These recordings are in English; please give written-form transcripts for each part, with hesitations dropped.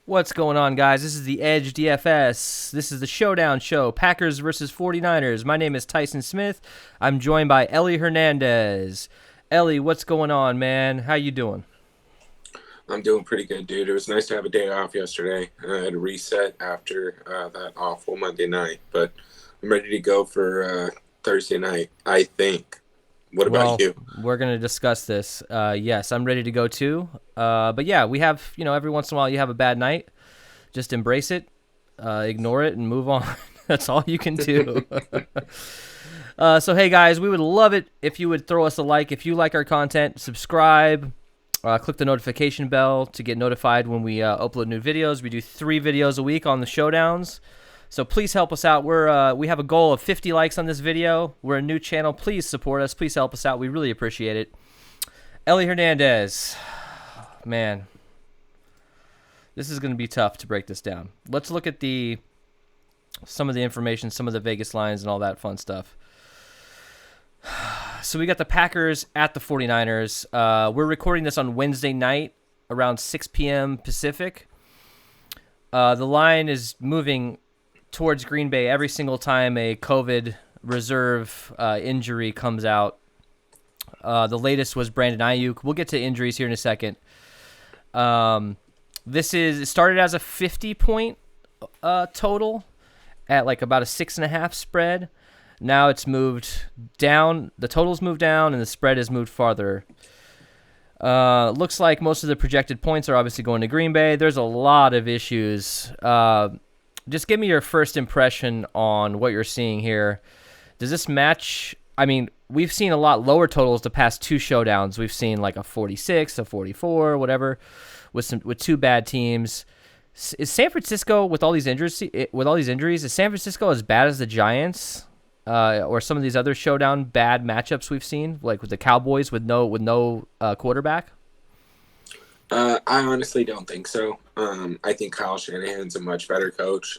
What's going on, guys? This is the Edge DFS. This is the Showdown show, Packers versus 49ers. My name is Tyson Smith. I'm joined by Ellie Hernandez. Ellie, what's going on, man? How you doing? I'm doing pretty good, dude. It was nice to have a day off yesterday. I had a reset after that awful Monday night, but I'm ready to go for Thursday night, I think. What about Well, you? we're going to discuss this. Yes, I'm ready to go too. But yeah, we have, every once in a while you have a bad night. Just embrace it, ignore it, and move on. That's all you can do. So, hey, guys, we would love it if you would throw us a like. If you like our content, subscribe. Click the notification bell to get notified when we upload new videos. We do 3 videos a week on the Showdowns. So please help us out. We have a goal of 50 likes on this video. We're a new channel. Please support us. Please help us out. We really appreciate it. Ellie Hernandez. Man, this is going to be tough to break this down. Let's look at some of the information, some of the Vegas lines, and all that fun stuff. So we got the Packers at the 49ers. We're recording this on Wednesday night around 6 p.m. Pacific. The line is moving towards Green Bay every single time a COVID reserve injury comes out. The latest was Brandon Ayuk. We'll get to injuries here in a second. It started as a 50-point total at like about a 6.5 spread. Now it's moved down. The total's moved down, and the spread has moved farther. Looks like most of the projected points are obviously going to Green Bay. There's a lot of issues. Just give me your first impression on what you're seeing here. Does this match? I mean, we've seen a lot lower totals the past 2 showdowns. We've seen like a 46, a 44, whatever, with 2 bad teams. Is San Francisco with all these injuries? Is San Francisco as bad as the Giants? Or some of these other showdown bad matchups we've seen, like with the Cowboys with no quarterback? I honestly don't think so. I think Kyle Shanahan's a much better coach,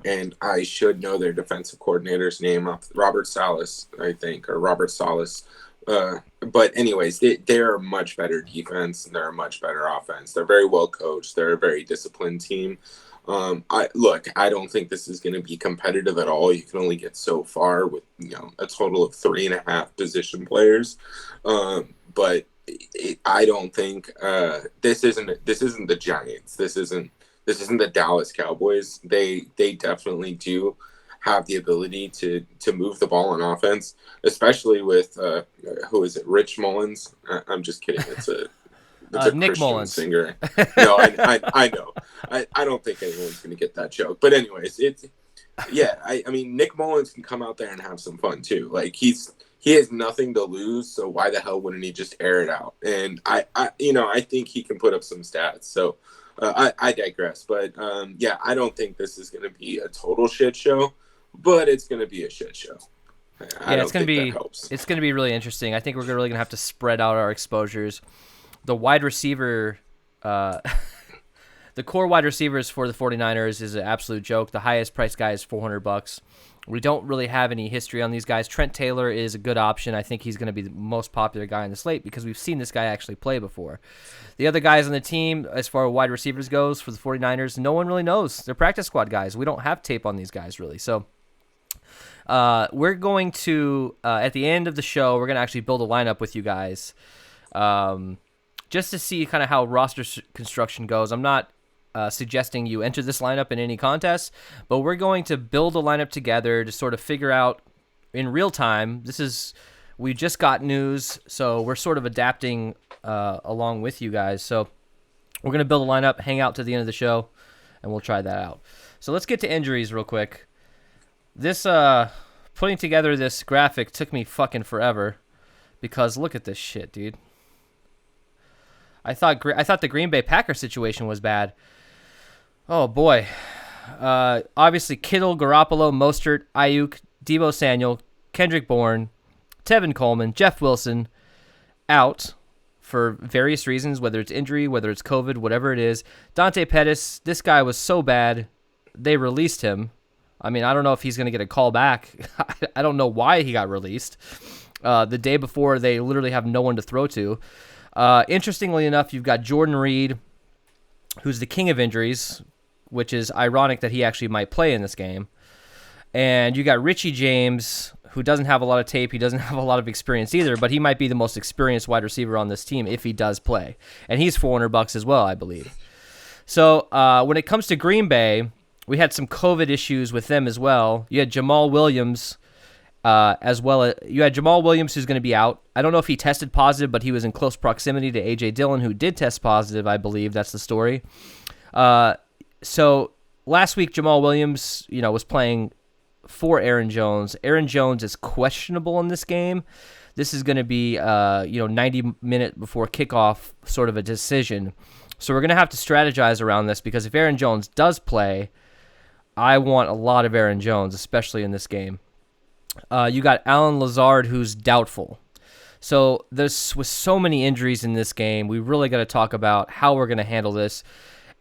and I should know their defensive coordinator's name, Robert Salas, I think, or Robert Salas. But anyways, they're a much better defense, and they're a much better offense. They're very well coached. They're a very disciplined team. I don't think this is going to be competitive at all. You can only get so far with, a total of 3.5 position players. But I don't think this isn't the Giants. This isn't the Dallas Cowboys. They definitely do have the ability to move the ball on offense, especially with who is it? Rich Mullins. I'm just kidding. It's a Nick Christian Mullins. singer. No, I know. I don't think anyone's going to get that joke. But anyways, I mean, Nick Mullins can come out there and have some fun too. Like he has nothing to lose, so why the hell wouldn't he just air it out? And I think he can put up some stats. So I digress. But I don't think this is going to be a total shit show, but it's going to be a shit show. It's going to be really interesting. I think we're really going to have to spread out our exposures. The wide receiver, the core wide receivers for the 49ers is an absolute joke. The highest priced guy is $400. We don't really have any history on these guys. Trent Taylor is a good option. I think he's going to be the most popular guy in the slate because we've seen this guy actually play before. The other guys on the team, as far as wide receivers goes for the 49ers, no one really knows. They're practice squad guys. We don't have tape on these guys really. So we're going to, at the end of the show, we're going to actually build a lineup with you guys. Just to see kind of how roster construction goes. I'm not suggesting you enter this lineup in any contest, but we're going to build a lineup together to sort of figure out in real time. We just got news, so we're sort of adapting along with you guys. So we're going to build a lineup, hang out to the end of the show, and we'll try that out. So let's get to injuries real quick. This putting together this graphic took me fucking forever because look at this shit, dude. I thought the Green Bay Packers situation was bad. Oh, boy. Obviously, Kittle, Garoppolo, Mostert, Ayuk, Deebo Samuel, Kendrick Bourne, Tevin Coleman, Jeff Wilson, out for various reasons, whether it's injury, whether it's COVID, whatever it is. Dante Pettis, this guy was so bad, they released him. I mean, I don't know if he's going to get a call back. I don't know why he got released. The day before, they literally have no one to throw to. Interestingly enough, you've got Jordan Reed, who's the king of injuries, which is ironic that he actually might play in this game. And you got Richie James, who doesn't have a lot of tape. He doesn't have a lot of experience either, but he might be the most experienced wide receiver on this team if he does play. And he's $400 as well, I believe. So when it comes to Green Bay, we had some COVID issues with them as well. You had Jamal Williams as well. You had Jamal Williams, who's going to be out. I don't know if he tested positive, but he was in close proximity to A.J. Dillon, who did test positive, I believe. That's the story. So last week, Jamal Williams, was playing for Aaron Jones. Aaron Jones is questionable in this game. This is going to be, 90-minute before kickoff sort of a decision. So we're going to have to strategize around this because if Aaron Jones does play, I want a lot of Aaron Jones, especially in this game. You got Alan Lazard, who's doubtful. So there's with so many injuries in this game, we really got to talk about how we're going to handle this.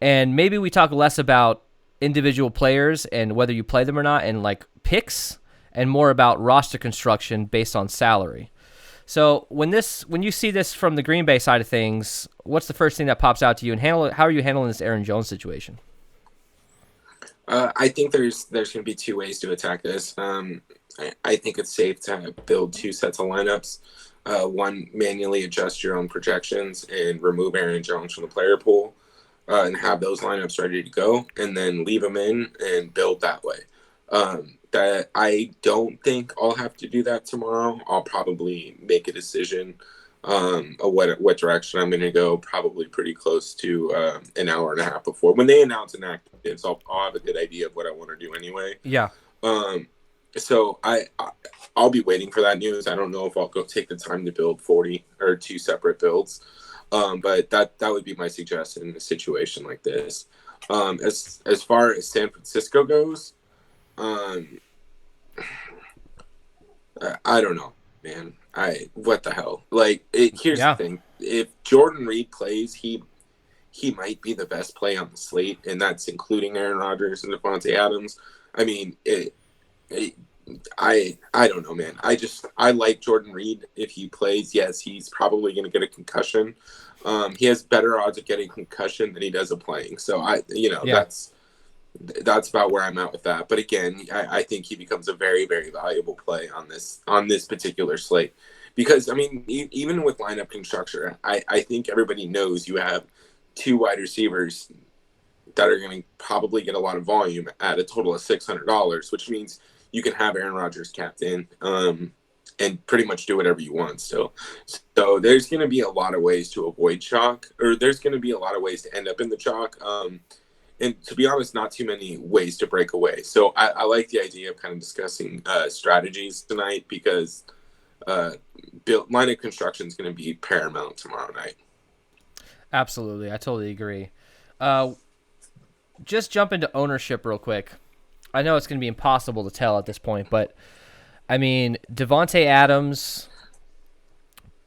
And maybe we talk less about individual players and whether you play them or not and like picks and more about roster construction based on salary. So when you see this from the Green Bay side of things, what's the first thing that pops out to you and how are you handling this Aaron Jones situation? I think there's going to be two ways to attack this. I think it's safe to build two sets of lineups. One, manually adjust your own projections and remove Aaron Jones from the player pool and have those lineups ready to go, and then leave them in and build that way. That I don't think I'll have to do that tomorrow. I'll probably make a decision of what direction I'm going to go, probably pretty close to an hour and a half before. When they announce inactives, I'll have a good idea of what I want to do anyway. Yeah. So I'll be waiting for that news. I don't know if I'll go take the time to build 40 or two separate builds. But that would be my suggestion in a situation like this. As far as San Francisco goes, I don't know, man. What the hell? Like, here's the thing: if Jordan Reed plays, he might be the best play on the slate, and that's including Aaron Rodgers and Devontae Adams. I mean, I don't know, man. I like Jordan Reed. If he plays, yes, he's probably going to get a concussion. He has better odds of getting concussion than he does of playing. So that's about where I'm at with that. But again, I think he becomes a very, very valuable play on this particular slate. Because, I mean, even with lineup construction, I think everybody knows you have two wide receivers that are going to probably get a lot of volume at a total of $600, which means you can have Aaron Rodgers captain and pretty much do whatever you want still. So there's going to be a lot of ways to avoid chalk, or there's going to be a lot of ways to end up in the chalk. And to be honest, not too many ways to break away. So I like the idea of kind of discussing strategies tonight because lineup construction is going to be paramount tomorrow night. Absolutely. I totally agree. Just jump into ownership real quick. I know it's going to be impossible to tell at this point, but I mean, Devontae Adams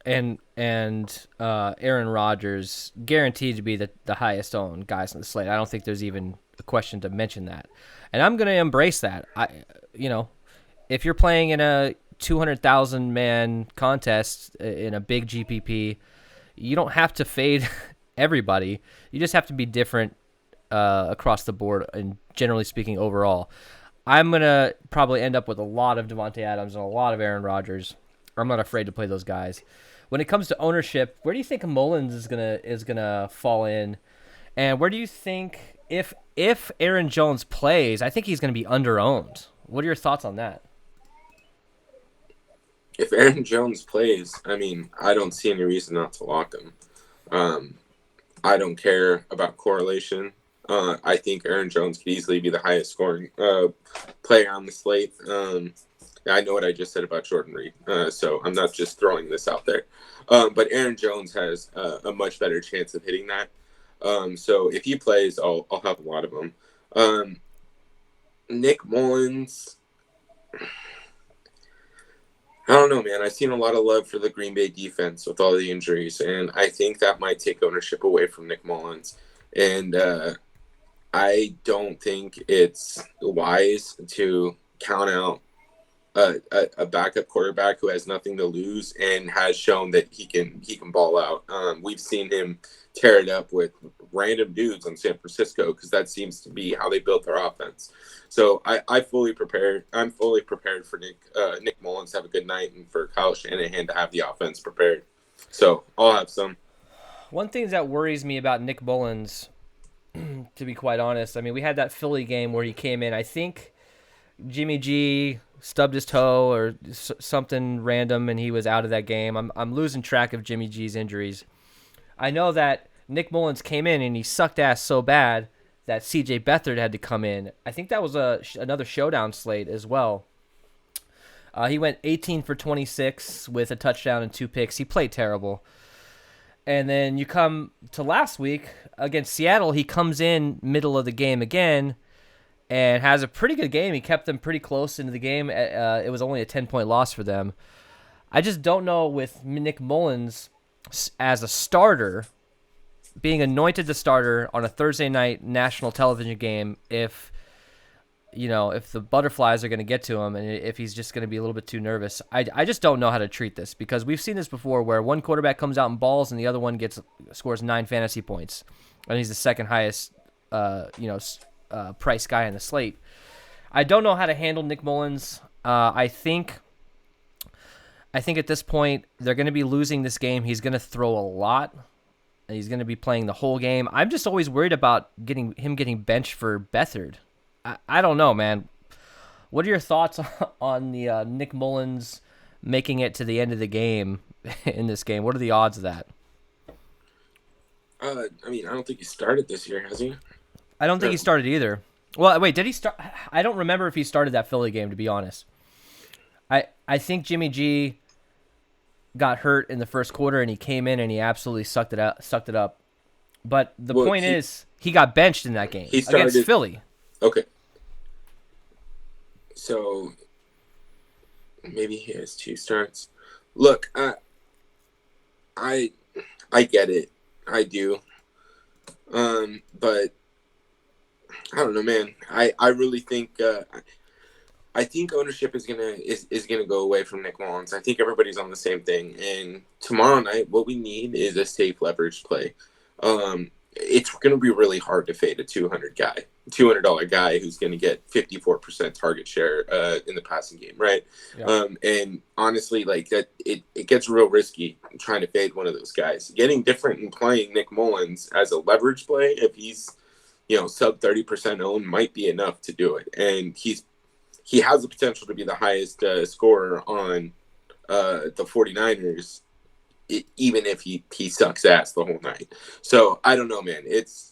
and Aaron Rodgers guaranteed to be the highest owned guys on the slate. I don't think there's even a question to mention that. And I'm going to embrace that. If you're playing in a 200,000 man contest in a big GPP, you don't have to fade everybody. You just have to be different across the board and generally speaking overall. I'm going to probably end up with a lot of Devontae Adams and a lot of Aaron Rodgers. I'm not afraid to play those guys. When it comes to ownership, where do you think Mullins is gonna fall in? And where do you think if Aaron Jones plays, I think he's going to be under-owned. What are your thoughts on that? If Aaron Jones plays, I mean, I don't see any reason not to lock him. I don't care about correlation. I think Aaron Jones could easily be the highest scoring player on the slate. I know what I just said about Jordan Reed, so I'm not just throwing this out there. But Aaron Jones has a much better chance of hitting that. So if he plays, I'll have a lot of them. Nick Mullins, I don't know, man. I've seen a lot of love for the Green Bay defense with all the injuries, and I think that might take ownership away from Nick Mullins. And I don't think it's wise to count out a backup quarterback who has nothing to lose and has shown that he can ball out. We've seen him tear it up with random dudes on San Francisco because that seems to be how they built their offense. So I'm fully prepared for Nick Mullins to have a good night and for Kyle Shanahan to have the offense prepared. So I'll have some. One thing that worries me about Nick Mullins, to be quite honest, I mean, we had that Philly game where he came in. I think Jimmy G stubbed his toe or something random, and he was out of that game. I'm losing track of Jimmy G's injuries. I know that Nick Mullins came in and he sucked ass so bad that C.J. Beathard had to come in. I think that was another Showdown slate as well. He went 18 for 26 with a touchdown and 2 picks. He played terrible. And then you come to last week against Seattle. He comes in middle of the game again and has a pretty good game. He kept them pretty close into the game. It was only a 10-point loss for them. I just don't know with Nick Mullins as a starter, being anointed the starter on a Thursday night national television game, if the butterflies are going to get to him and if he's just going to be a little bit too nervous. I just don't know how to treat this because we've seen this before where one quarterback comes out and balls and the other one scores 9 fantasy points, and he's the second highest price guy on the slate. I don't know how to handle Nick Mullins. I think at this point they're going to be losing this game. He's going to throw a lot. And he's going to be playing the whole game. I'm just always worried about getting benched for Beathard. I don't know, man. What are your thoughts on the Nick Mullins making it to the end of the game in this game? What are the odds of that? I don't think he started this year, has he? I don't think he started either. Well, wait, did he start? I don't remember if he started that Philly game, to be honest. I think Jimmy G got hurt in the first quarter, and he came in and he absolutely sucked it up. But the point is, he got benched in that game against Philly. Okay. So maybe he has 2 starts. Look, I get it. I do. But I don't know, man. I really think I think ownership is gonna go away from Nick Mullins. I think everybody's on the same thing. And tomorrow night, what we need is a safe leverage play. It's gonna be really hard to fade a $200 guy who's gonna get 54% target share in the passing game, right? Yeah. And honestly, like that, it gets real risky trying to fade one of those guys. Getting different and playing Nick Mullins as a leverage play, if he's sub 30% owned, might be enough to do it. And he has the potential to be the highest scorer on the 49ers, even if he sucks ass the whole night. So I don't know, man.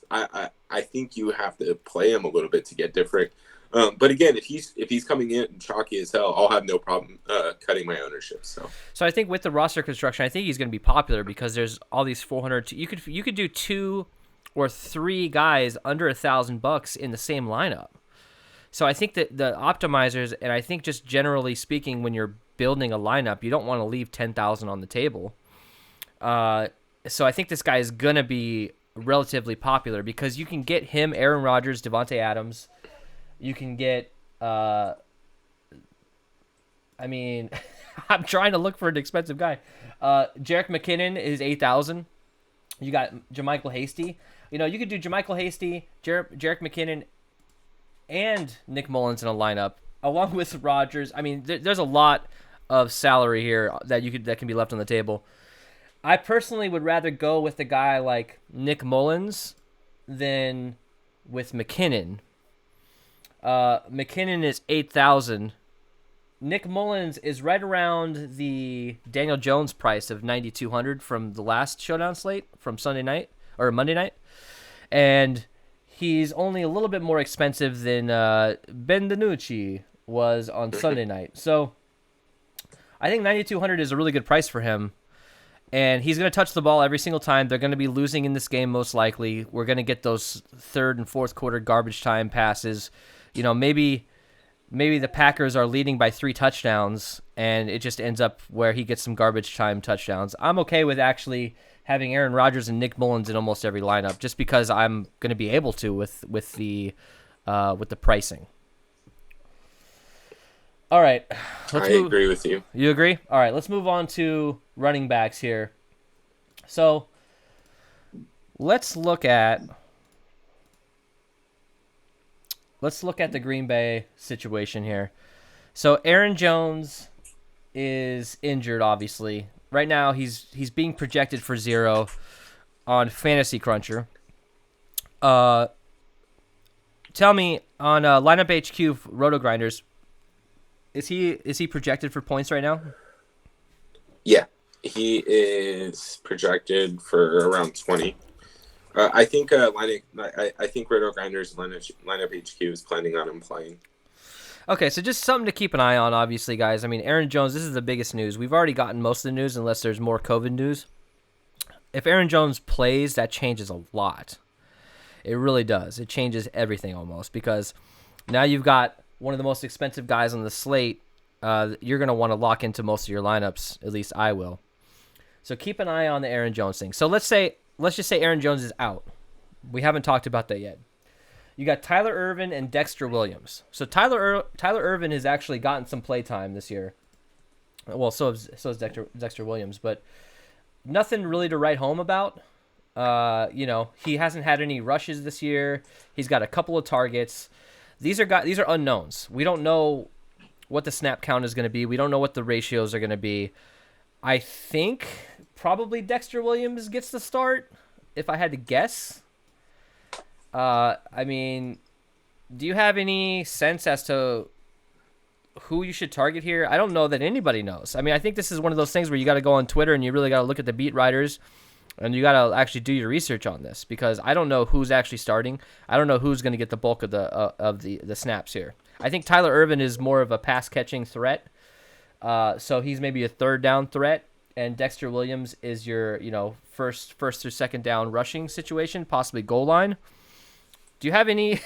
I think you have to play him a little bit to get different. But again, if he's coming in chalky as hell, I'll have no problem cutting my ownership. So I think with the roster construction, I think he's going to be popular because there's all these 400. You could do 2 or 3 guys under $1,000 in the same lineup. So I think that the optimizers, and I think just generally speaking, when you're building a lineup, you don't want to leave 10,000 on the table. So I think this guy is gonna be relatively popular because you can get him, Aaron Rodgers, Devontae Adams. You can get. I'm trying to look for an expensive guy. Jerick McKinnon is 8,000. You got JaMychal Hasty. You could do JaMychal Hasty, Jerick McKinnon, and Nick Mullins in a lineup, along with Rodgers. I mean, there's a lot of salary here that can be left on the table. I personally would rather go with a guy like Nick Mullins than with McKinnon. McKinnon is 8,000. Nick Mullins is right around the Daniel Jones price of 9,200 from the last Showdown slate from Sunday night or Monday night, and he's only a little bit more expensive than Ben DiNucci was on Sunday night. So I think 9,200 is a really good price for him. And he's going to touch the ball every single time. They're going to be losing in this game most likely. We're going to get those third and fourth quarter garbage time passes. Maybe the Packers are leading by 3 touchdowns, and it just ends up where he gets some garbage time touchdowns. I'm okay with actually having Aaron Rodgers and Nick Mullins in almost every lineup, just because I'm going to be able to with the pricing. All right. I agree with you. You agree? All right. Let's move on to running backs here. So let's look at the Green Bay situation here. So Aaron Jones is injured, obviously. Right now, he's being projected for 0 on Fantasy Cruncher. Tell me on Lineup HQ Roto Grinders, is he projected for points right now? Yeah, he is projected for around 20. I think I think Roto Grinders lineup HQ is planning on him playing. Okay, so just something to keep an eye on, obviously, guys. I mean, Aaron Jones, this is the biggest news. We've already gotten most of the news unless there's more COVID news. If Aaron Jones plays, that changes a lot. It really does. It changes everything almost because now you've got one of the most expensive guys on the slate. You're going to want to lock into most of your lineups. At least I will. So keep an eye on the Aaron Jones thing. So let's just say Aaron Jones is out. We haven't talked about that yet. You got Tyler Ervin and Dexter Williams. So Tyler Ervin has actually gotten some play time this year. Well, so is Dexter Williams, but nothing really to write home about. He hasn't had any rushes this year. He's got a couple of targets. These are unknowns. We don't know what the snap count is going to be. We don't know what the ratios are going to be. I think probably Dexter Williams gets the start, if I had to guess. I mean, do you have any sense as to who you should target here? I don't know that anybody knows. I mean, I think this is one of those things where you got to go on Twitter and you really got to look at the beat writers and you got to actually do your research on this because I don't know who's actually starting. I don't know who's going to get the bulk of the snaps here. I think Tyler Ervin is more of a pass catching threat. So he's maybe a third down threat, and Dexter Williams is your, first through second down rushing situation, possibly goal line. Do you have any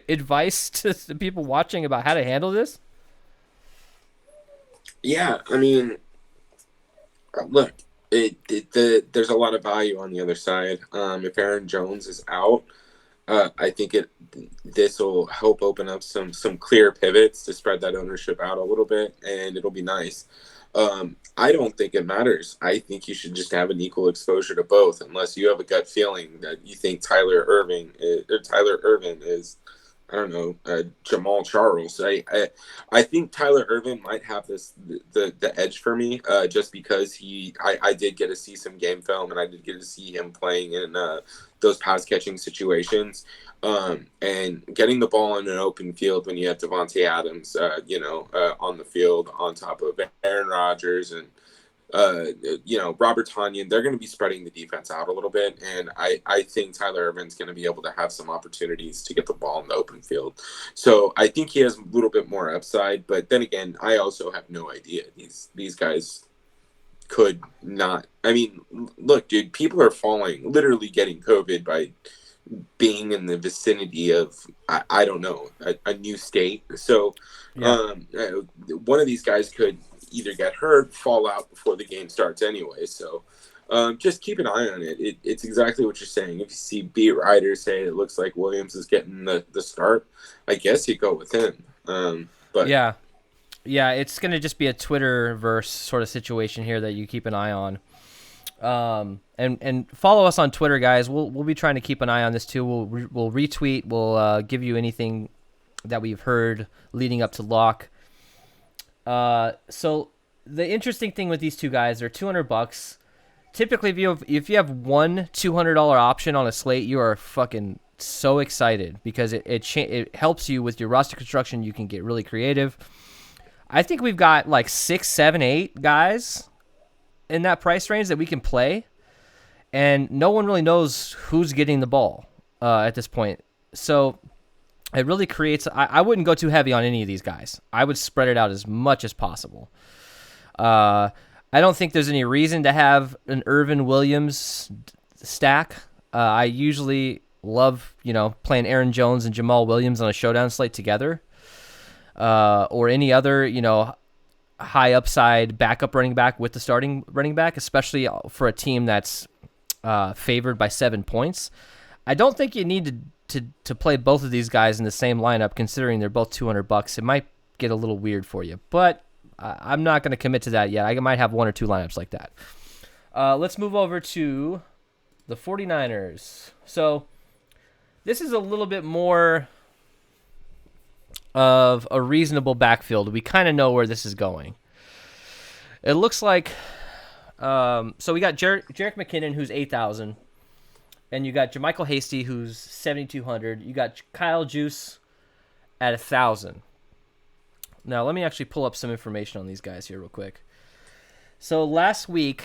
advice to the people watching about how to handle this? Yeah, I mean, look, there's a lot of value on the other side. If Aaron Jones is out, I think this will help open up some clear pivots to spread that ownership out a little bit, and it'll be nice. I don't think it matters. I think you should just have an equal exposure to both, unless you have a gut feeling that you think Tyler Ervin is, I don't know, Jamal Charles. I think Tyler Ervin might have the edge for me, just because I did get to see some game film and I did get to see him playing in those pass catching situations, and getting the ball in an open field when you have Devontae Adams, on the field on top of Aaron Rodgers and Robert Tonyan. They're going to be spreading the defense out a little bit, and I think Tyler Ervin's going to be able to have some opportunities to get the ball in the open field. So I think he has a little bit more upside, but then again, I also have no idea. These guys could not. I mean, look, dude, people are falling, literally getting COVID by being in the vicinity of, I don't know, a new state. So yeah. One of these guys could either get hurt, fall out before the game starts anyway. So just keep an eye on it. It's exactly what you're saying. If you see beat writers say it looks like Williams is getting the start, I guess you go with him. But yeah, it's going to just be a Twitterverse sort of situation here that you keep an eye on. And follow us on Twitter, guys. We'll be trying to keep an eye on this too. We'll retweet. We'll give you anything that we've heard leading up to lock. So the interesting thing with these two guys, they're $200. Typically, if you have one $200 option on a slate, you are fucking so excited because it helps you with your roster construction. You can get really creative. I think we've got like 6, 7, 8 guys in that price range that we can play, and no one really knows who's getting the ball at this point. So it really creates. I wouldn't go too heavy on any of these guys. I would spread it out as much as possible. I don't think there's any reason to have an Ervin Williams stack. I usually love playing Aaron Jones and Jamal Williams on a showdown slate together, or any other high upside backup running back with the starting running back, especially for a team that's favored by 7 points. I don't think you need to play both of these guys in the same lineup, considering they're both $200. It might get a little weird for you. But I'm not going to commit to that yet. I might have 1 or 2 lineups like that. Let's move over to the 49ers. So this is a little bit more of a reasonable backfield. We kind of know where this is going. It looks like so we got Jerick McKinnon, who's 8,000, and you got JaMycal Hasty, who's 7,200. You got Kyle Juice at 1,000. Now let me actually pull up some information on these guys here real quick. So last week,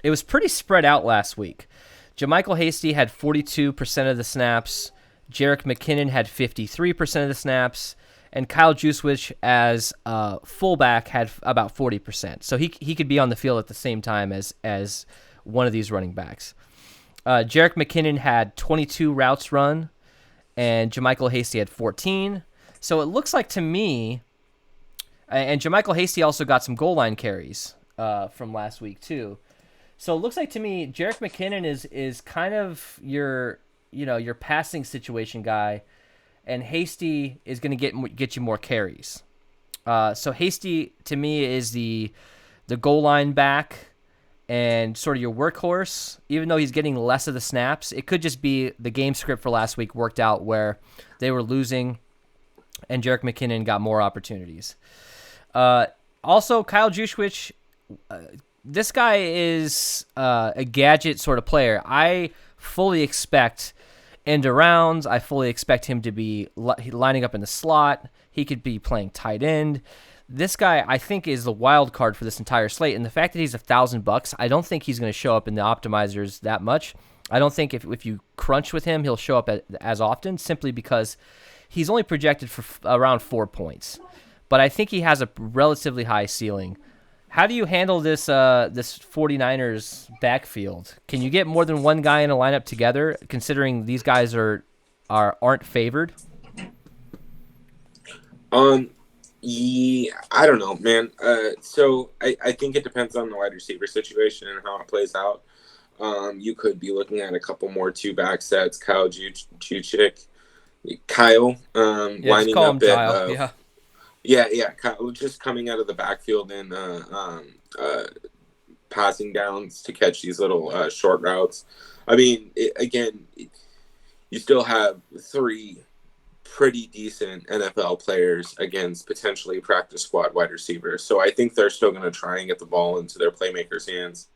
it was pretty spread out last week. JaMycal Hasty had 42% of the snaps. Jerick McKinnon had 53% of the snaps. And Kyle Juszczyk as fullback had about 40%. So he could be on the field at the same time as one of these running backs. Jerick McKinnon had 22 routes run, and JaMycal Hasty had 14. So it looks like to me, and JaMycal Hasty also got some goal line carries from last week too. So it looks like to me, Jerick McKinnon is kind of your passing situation guy, and Hasty is going to get you more carries. So Hasty to me is the goal line back and sort of your workhorse. Even though he's getting less of the snaps, it could just be the game script for last week worked out where they were losing, and Jerick McKinnon got more opportunities. Also, Kyle Juszczyk, this guy is a gadget sort of player. I fully expect end arounds. I fully expect him to be lining up in the slot. He could be playing tight end. This guy, I think, is the wild card for this entire slate. And the fact that he's $1,000, I don't think he's going to show up in the optimizers that much. I don't think if you crunch with him, he'll show up as often, simply because he's only projected for around 4 points. But I think he has a relatively high ceiling. How do you handle this 49ers backfield? Can you get more than one guy in a lineup together, considering these guys aren't favored? Yeah, I don't know, man. So I think it depends on the wide receiver situation and how it plays out. You could be looking at a couple more 2-back sets. Kyle Juszczyk, Kyle, lining up at Yeah, Kyle just coming out of the backfield and passing downs to catch these little short routes. I mean, you still have 3 pretty decent NFL players against potentially practice squad wide receivers. So I think they're still going to try and get the ball into their playmakers' hands.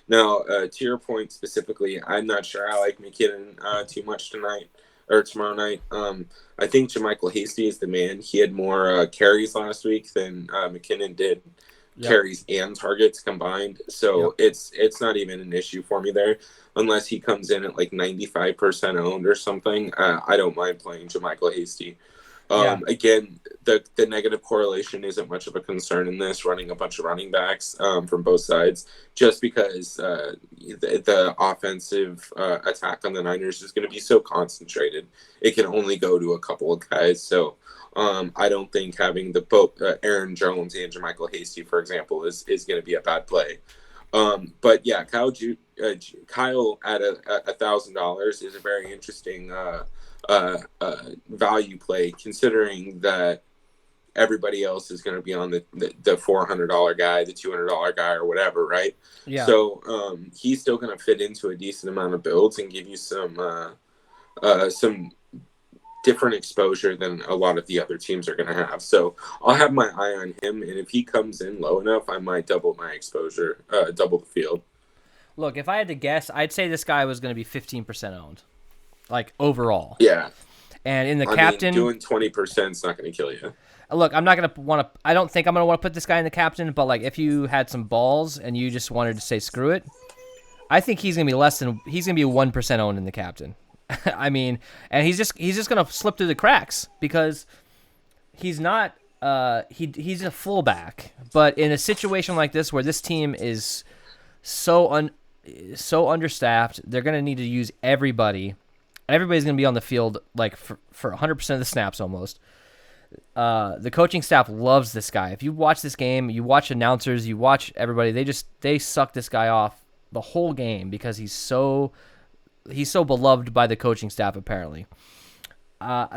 Now, to your point specifically, I'm not sure I like McKinnon too much tonight or tomorrow night. I think JaMycal Hasty is the man. He had more carries last week than McKinnon did. Yep. Carries and targets combined. So yep. It's not even an issue for me there. Unless he comes in at like 95% owned or something, I don't mind playing JaMycal Hasty. Again, the negative correlation isn't much of a concern in this, running a bunch of running backs from both sides, just because the offensive attack on the Niners is going to be so concentrated. It can only go to a couple of guys. So I don't think having both Aaron Jones and JaMycal Hasty, for example, is going to be a bad play. But yeah, Kyle at $1,000 is a very interesting value play, considering that everybody else is going to be on the $400 guy, the $200 guy, or whatever, right? Yeah. So he's still going to fit into a decent amount of builds and give you some different exposure than a lot of the other teams are going to have. So I'll have my eye on him, and if he comes in low enough, I might double my exposure, double the field. Look, if I had to guess, I'd say this guy was going to be 15% owned, like overall. Yeah. And in the captain, doing 20% is not going to kill you. Look, I'm not going to want to. I don't think I'm going to want to put this guy in the captain. But like, if you had some balls and you just wanted to say screw it, I think he's going to be He's going to be 1% owned in the captain. I mean, and he's just going to slip through the cracks because he's not. He's a fullback, but in a situation like this where this team is so understaffed, they're going to need to use everybody. Everybody's going to be on the field like for 100% of the snaps almost. The coaching staff loves this guy. If you watch this game, you watch announcers, you watch everybody, they suck this guy off the whole game because he's so beloved by the coaching staff apparently.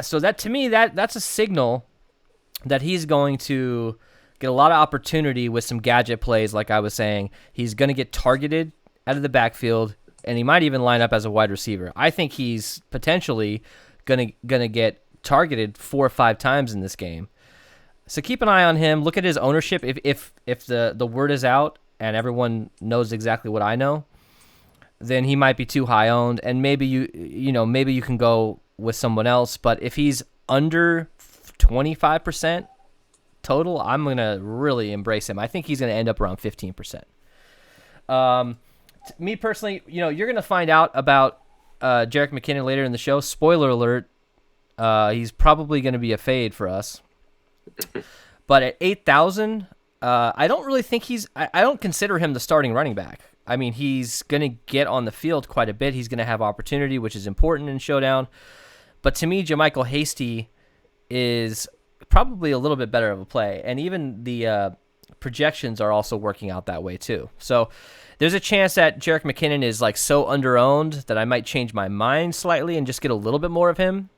So that to me that's a signal that he's going to get a lot of opportunity with some gadget plays, like I was saying. He's going to get targeted out of the backfield, and he might even line up as a wide receiver. I think he's potentially gonna get targeted 4 or 5 times in this game. So keep an eye on him. Look at his ownership. If the word is out and everyone knows exactly what I know, then he might be too high owned, and maybe you can go with someone else. But if he's under 25% total, I'm gonna really embrace him. I think he's gonna end up around 15%. Me personally, you're gonna find out about Jerick McKinnon later in the show. Spoiler alert: he's probably gonna be a fade for us. But at 8,000, I don't really think I don't consider him the starting running back. I mean, he's gonna get on the field quite a bit. He's gonna have opportunity, which is important in Showdown. But to me, JaMycal Hasty is probably a little bit better of a play, and even the projections are also working out that way too. So there's a chance that Jerick McKinnon is like so underowned that I might change my mind slightly and just get a little bit more of him.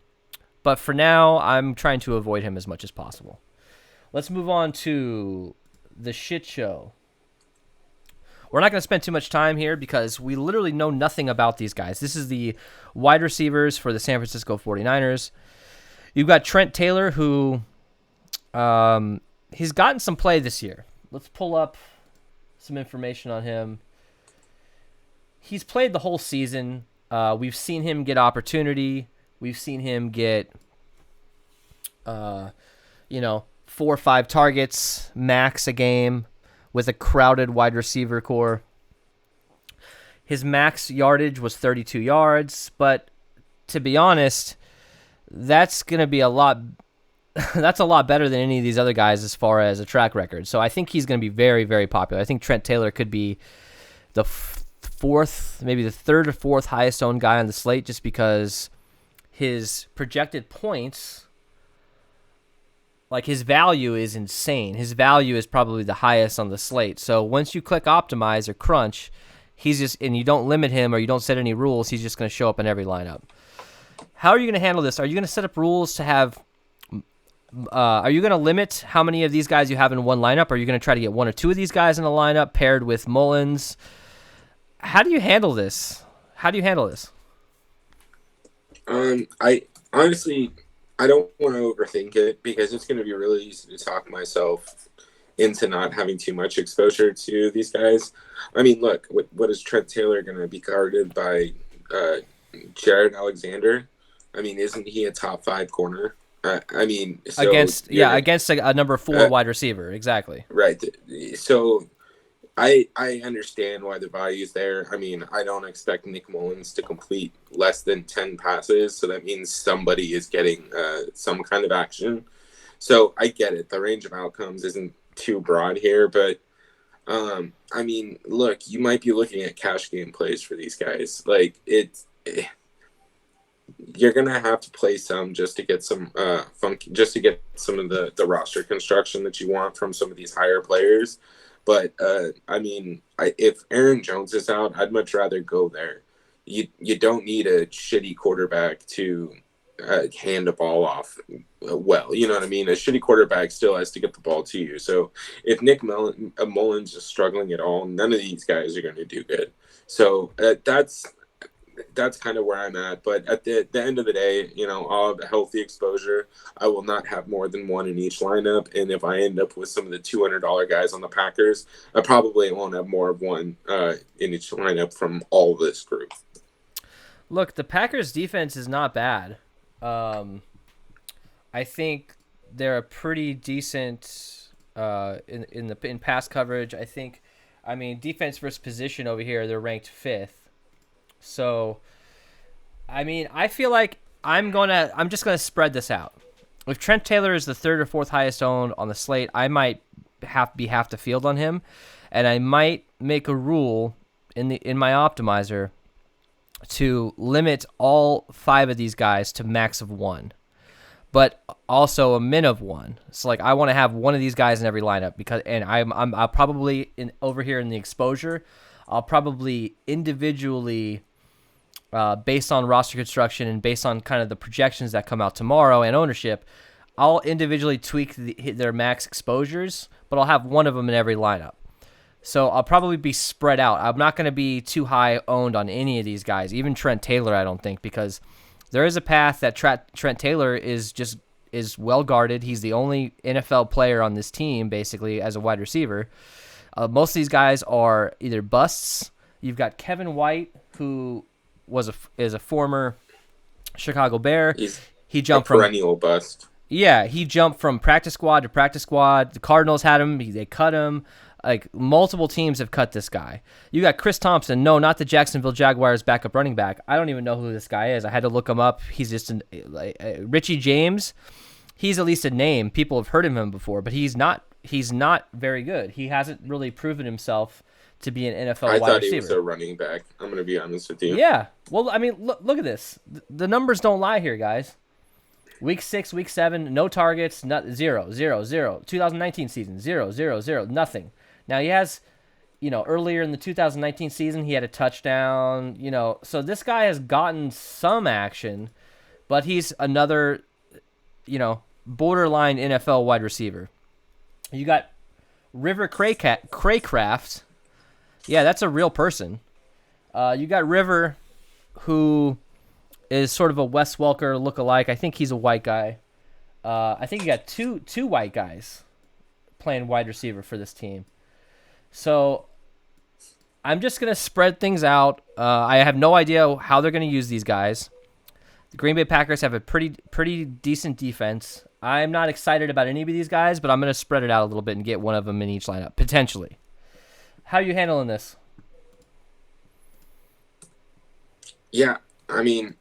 But for now, I'm trying to avoid him as much as possible. Let's move on to the shit show. We're not going to spend too much time here because we literally know nothing about these guys. This is the wide receivers for the San Francisco 49ers. You've got Trent Taylor, who he's gotten some play this year. Let's pull up some information on him. He's played the whole season. We've seen him get opportunity. We've seen him get, 4 or 5 targets max a game with a crowded wide receiver core. His max yardage was 32 yards, but to be honest, that's going to be a lot better than any of these other guys as far as a track record. So I think he's going to be very, very popular. I think Trent Taylor could be the fourth, maybe the third or fourth highest owned guy on the slate, just because his projected points, like his value is insane. His value is probably the highest on the slate. So once you click optimize or crunch, and you don't limit him or you don't set any rules, he's just going to show up in every lineup. How are you going to handle this? Are you going to set up rules to have, are you going to limit how many of these guys you have in one lineup? Are you going to try to get 1 or 2 of these guys in a lineup paired with Mullins? How do you handle this? I honestly, I don't want to overthink it because it's going to be really easy to talk myself into not having too much exposure to these guys. I mean, look, what is Trent Taylor going to be guarded by Jared Alexander? I mean, isn't he a top 5 corner? I mean, so against a number 4 wide receiver, exactly. Right. So I understand why the value is there. I mean, I don't expect Nick Mullins to complete less than 10 passes, so that means somebody is getting some kind of action. So I get it. The range of outcomes isn't too broad here, but I mean, look, you might be looking at cash game plays for these guys. Like you're gonna have to play some just to get some just to get some of the roster construction that you want from some of these higher players. But I mean, if Aaron Jones is out, I'd much rather go there. You don't need a shitty quarterback to hand the ball off well. You know what I mean? A shitty quarterback still has to get the ball to you. So if Nick Mullins is struggling at all, none of these guys are going to do good. So that's kind of where I'm at. But at the end of the day, I'll have a healthy exposure. I will not have more than 1 in each lineup. And if I end up with some of the $200 guys on the Packers, I probably won't have more of 1 in each lineup from all this group. Look, the Packers defense is not bad. I think they're a pretty decent in pass coverage. I mean, defense versus position over here, they're ranked 5th. So, I mean, I feel like I'm just gonna spread this out. If Trent Taylor is the 3rd or 4th highest owned on the slate, I might have to field on him, and I might make a rule in my optimizer to limit all 5 of these guys to max of 1, but also a min of 1. So like I want to have 1 of these guys in every lineup I'll probably over here in the exposure, I'll probably individually, based on roster construction and based on kind of the projections that come out tomorrow and ownership, I'll individually tweak their max exposures, but I'll have one of them in every lineup. So I'll probably be spread out. I'm not going to be too high owned on any of these guys, even Trent Taylor, I don't think, because there is a path that Trent Taylor is well guarded. He's the only NFL player on this team, basically, as a wide receiver. Most of these guys are either busts. You've got Kevin White, who is a former Chicago Bear. He jumped from perennial bust. Yeah, he jumped from practice squad to practice squad. The Cardinals had him. They cut him. Like, multiple teams have cut this guy. You got Chris Thompson. No, not the Jacksonville Jaguars backup running back. I don't even know who this guy is. I had to look him up. He's just Richie James. He's at least a name. People have heard of him before, but he's not very good. He hasn't really proven himself to be an NFL wide receiver. I thought he was a running back. I'm going to be honest with you. Yeah. Well, I mean, look at this. The numbers don't lie here, guys. Week 6, Week 7, no targets, 0, 0, 0. 2019 season, 0, 0, 0, nothing. Now, he has, earlier in the 2019 season, he had a touchdown, so this guy has gotten some action, but he's another, borderline NFL wide receiver. You got River Craycraft. Yeah, that's a real person. You got River, who is sort of a Wes Welker lookalike. I think he's a white guy. I think you got two white guys playing wide receiver for this team. So I'm just going to spread things out. I have no idea how they're going to use these guys. The Green Bay Packers have a pretty decent defense. I'm not excited about any of these guys, but I'm going to spread it out a little bit and get one of them in each lineup, potentially. How are you handling this? Yeah, I mean,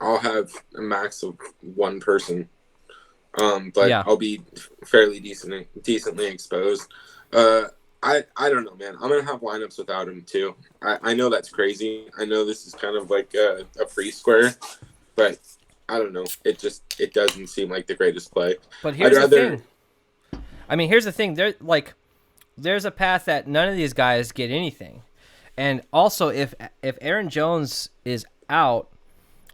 I'll have a max of one person, but yeah. I'll be fairly decently exposed. I don't know, man. I'm going to have lineups without him, too. I know that's crazy. I know this is kind of like a free square, but I don't know. It doesn't seem like the greatest play. But here's the thing. I mean, here's the thing. There's a path that none of these guys get anything. And also, if Aaron Jones is out,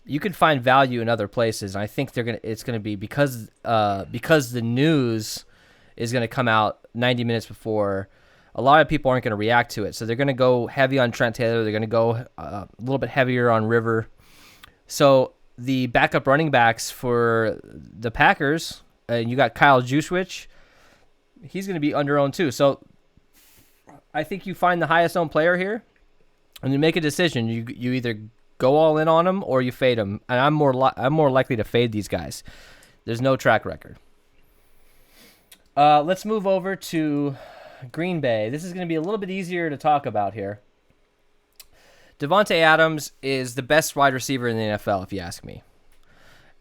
you can find value in other places. And I think it's going to be because the news is going to come out 90 minutes before. A lot of people aren't going to react to it. So they're going to go heavy on Trent Taylor. They're going to go a little bit heavier on River. So the backup running backs for the Packers, you got Kyle Juszczyk. He's going to be under-owned too. So I think you find the highest owned player here, and you make a decision. You either go all in on him or you fade him. And I'm more likely to fade these guys. There's no track record. Let's move over to Green Bay. This is going to be a little bit easier to talk about here. Davante Adams is the best wide receiver in the NFL, if you ask me.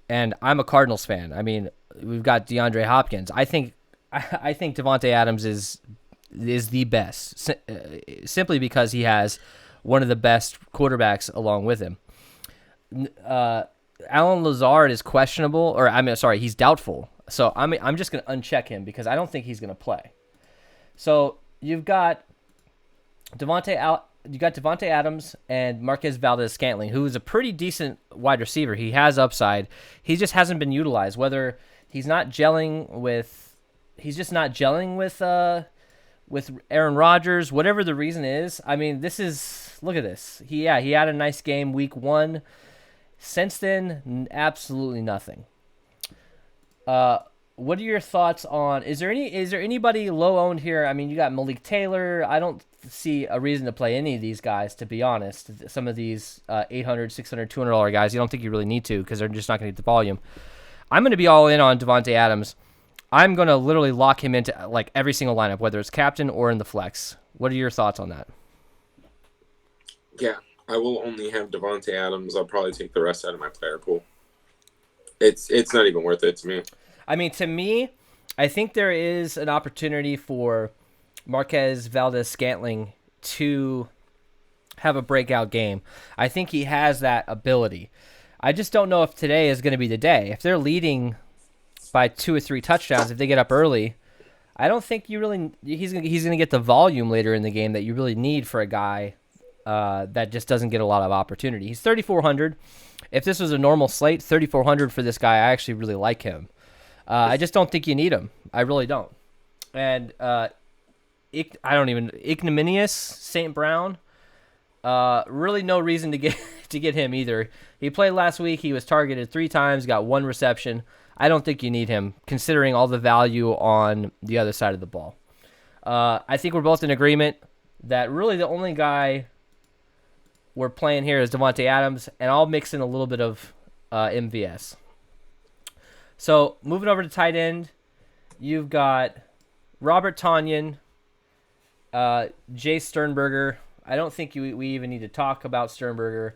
And I'm a Cardinals fan. I mean, we've got DeAndre Hopkins. I think Davante Adams is the best, simply because he has one of the best quarterbacks along with him. Allen Lazard is questionable, he's doubtful. So I'm just going to uncheck him because I don't think he's going to play. So you've got Davante Adams and Marquez Valdes-Scantling, who is a pretty decent wide receiver. He has upside. He just hasn't been utilized. Whether he's not gelling with Aaron Rodgers, whatever the reason is. I mean, look at this. He had a nice game week 1. Since then, absolutely nothing. What are your thoughts on? Is there anybody low owned here? I mean, you got Malik Taylor. I don't see a reason to play any of these guys, to be honest. Some of these $800, $600, $200 guys, you don't think you really need to because they're just not going to get the volume. I'm going to be all in on Davante Adams. I'm going to literally lock him into like every single lineup, whether it's captain or in the flex. What are your thoughts on that? Yeah, I will only have Davante Adams. I'll probably take the rest out of my player pool. It's not even worth it to me. I mean, to me, I think there is an opportunity for Marquez Valdes-Scantling to have a breakout game. I think he has that ability. I just don't know if today is going to be the day. If they're leading by 2 or 3 touchdowns, if they get up early, I don't think he's going to get the volume later in the game that you really need for a guy that just doesn't get a lot of opportunity. He's 3,400. If this was a normal slate, 3,400 for this guy, I actually really like him. I just don't think you need him. I really don't. And ignominious St. Brown. Really no reason to get him either. He played last week. He was targeted 3 times, got 1 reception. I don't think you need him, considering all the value on the other side of the ball. I think we're both in agreement that really the only guy we're playing here is Davante Adams, and I'll mix in a little bit of MVS. So moving over to tight end, you've got Robert Tonyan, Jay Sternberger. I don't think we even need to talk about Sternberger.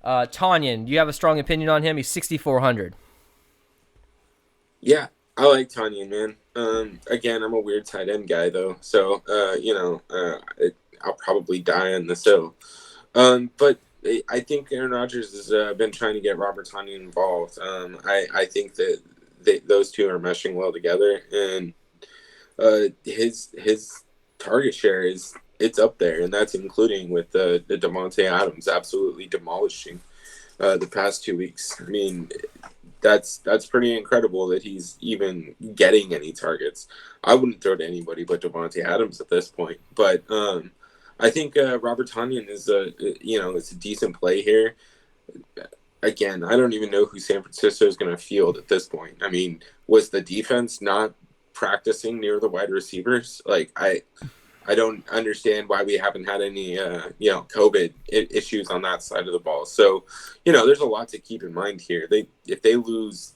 Tonyan, do you have a strong opinion on him? He's 6,400. Yeah, I like Tonyan, man. Again, I'm a weird tight end guy, though. So, I'll probably die on this hill. But I think Aaron Rodgers has been trying to get Robert Tonyan involved. I think that those two are meshing well together. And his target share it's up there, and that's including with the Davante Adams absolutely demolishing the past 2 weeks. I mean, that's pretty incredible that he's even getting any targets. I wouldn't throw to anybody but Davante Adams at this point, but I think Robert Tonyan is it's a decent play here. Again, I don't even know who San Francisco is going to field at this point. I mean, was the defense not practicing near the wide receivers? Like, I don't understand why we haven't had any, COVID issues on that side of the ball. So, there's a lot to keep in mind here. If they lose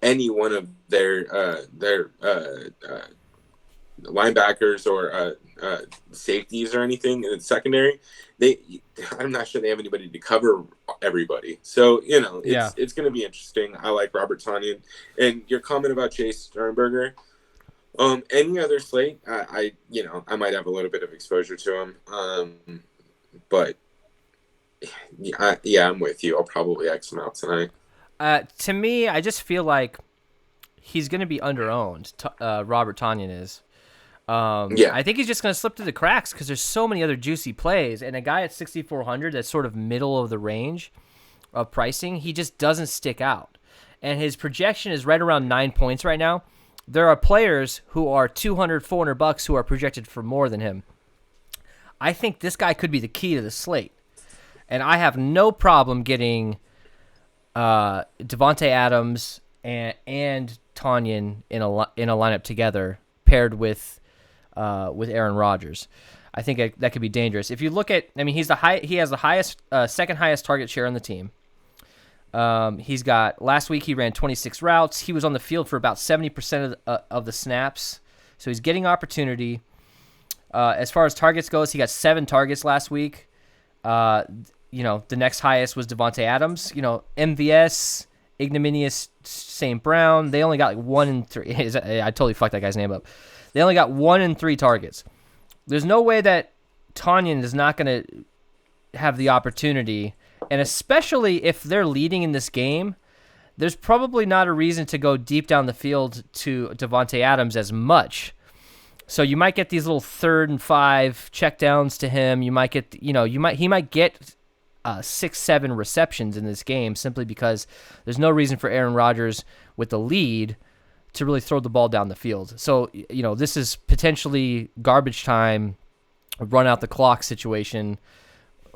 any one of their linebackers or safeties or anything in the secondary, I'm not sure they have anybody to cover everybody. So, it's going to be interesting. I like Robert Tonyan. And your comment about Chase Sternberger, any other slate, I might have a little bit of exposure to him. But I'm with you. I'll probably X him out tonight. To me, I just feel like he's going to be under-owned. Robert Tonyan is. I think he's just going to slip through the cracks because there's so many other juicy plays, and a guy at 6,400 that's sort of middle of the range of pricing, he just doesn't stick out. And his projection is right around 9 points right now. There are players who are $200, $400 who are projected for more than him. I think this guy could be the key to the slate. And I have no problem getting Davante Adams and Tonyan in a lineup together, paired with Aaron Rodgers. I think that could be dangerous. If you look at, he has the highest, second highest target share on the team. He's got, last week he ran 26 routes. He was on the field for about 70% of the snaps. So he's getting opportunity. As far as targets goes, he got 7 targets last week. The next highest was Davante Adams. MVS, ignominious St. Brown. They only got 1 and 3. I totally fucked that guy's name up. They only got 1 and 3 targets. There's no way that Tonyan is not going to have the opportunity. And especially if they're leading in this game, there's probably not a reason to go deep down the field to Davante Adams as much. So you might get these little 3rd and 5 checkdowns to him. You might get, he might get 6-7 receptions in this game simply because there's no reason for Aaron Rodgers with the lead to really throw the ball down the field. So, this is potentially garbage time, run out the clock situation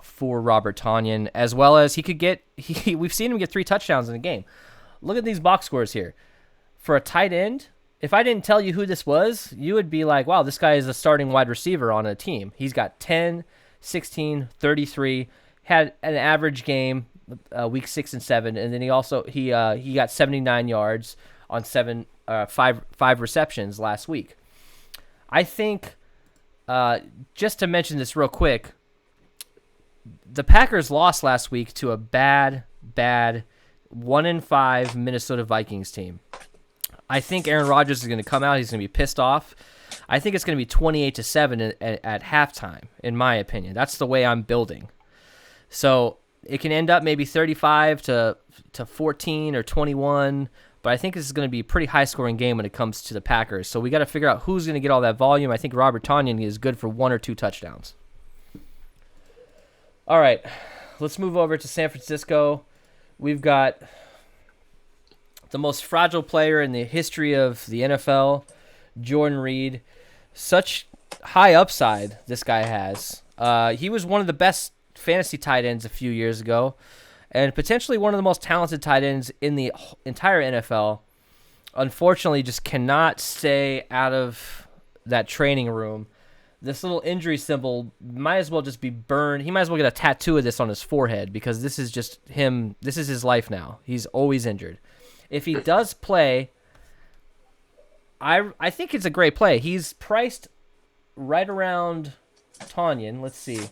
for Robert Tonyan, as well as we've seen him get 3 touchdowns in a game. Look at these box scores here. For a tight end, if I didn't tell you who this was, you would be like, wow, this guy is a starting wide receiver on a team. He's got 10, 16, 33, had an average game week 6 and 7, and then he got 79 yards on 5 receptions last week. I think, just to mention this real quick, the Packers lost last week to a bad 1-5 Minnesota Vikings team. I think Aaron Rodgers is going to come out. He's going to be pissed off. I think it's going to be 28-7 at halftime, in my opinion. That's the way I'm building. So it can end up maybe 35 to 14 or 21, but I think this is going to be a pretty high-scoring game when it comes to the Packers. So we got to figure out who's going to get all that volume. I think Robert Tonyan is good for 1 or 2 touchdowns. All right, let's move over to San Francisco. We've got the most fragile player in the history of the NFL, Jordan Reed. Such high upside this guy has. He was one of the best fantasy tight ends a few years ago, and potentially one of the most talented tight ends in the entire NFL. Unfortunately, just cannot stay out of that training room. This little injury symbol might as well just be burned. He might as well get a tattoo of this on his forehead, because this is just him. This is his life now. He's always injured. If he does play, I think it's a great play. He's priced right around Tonyan. Let's see.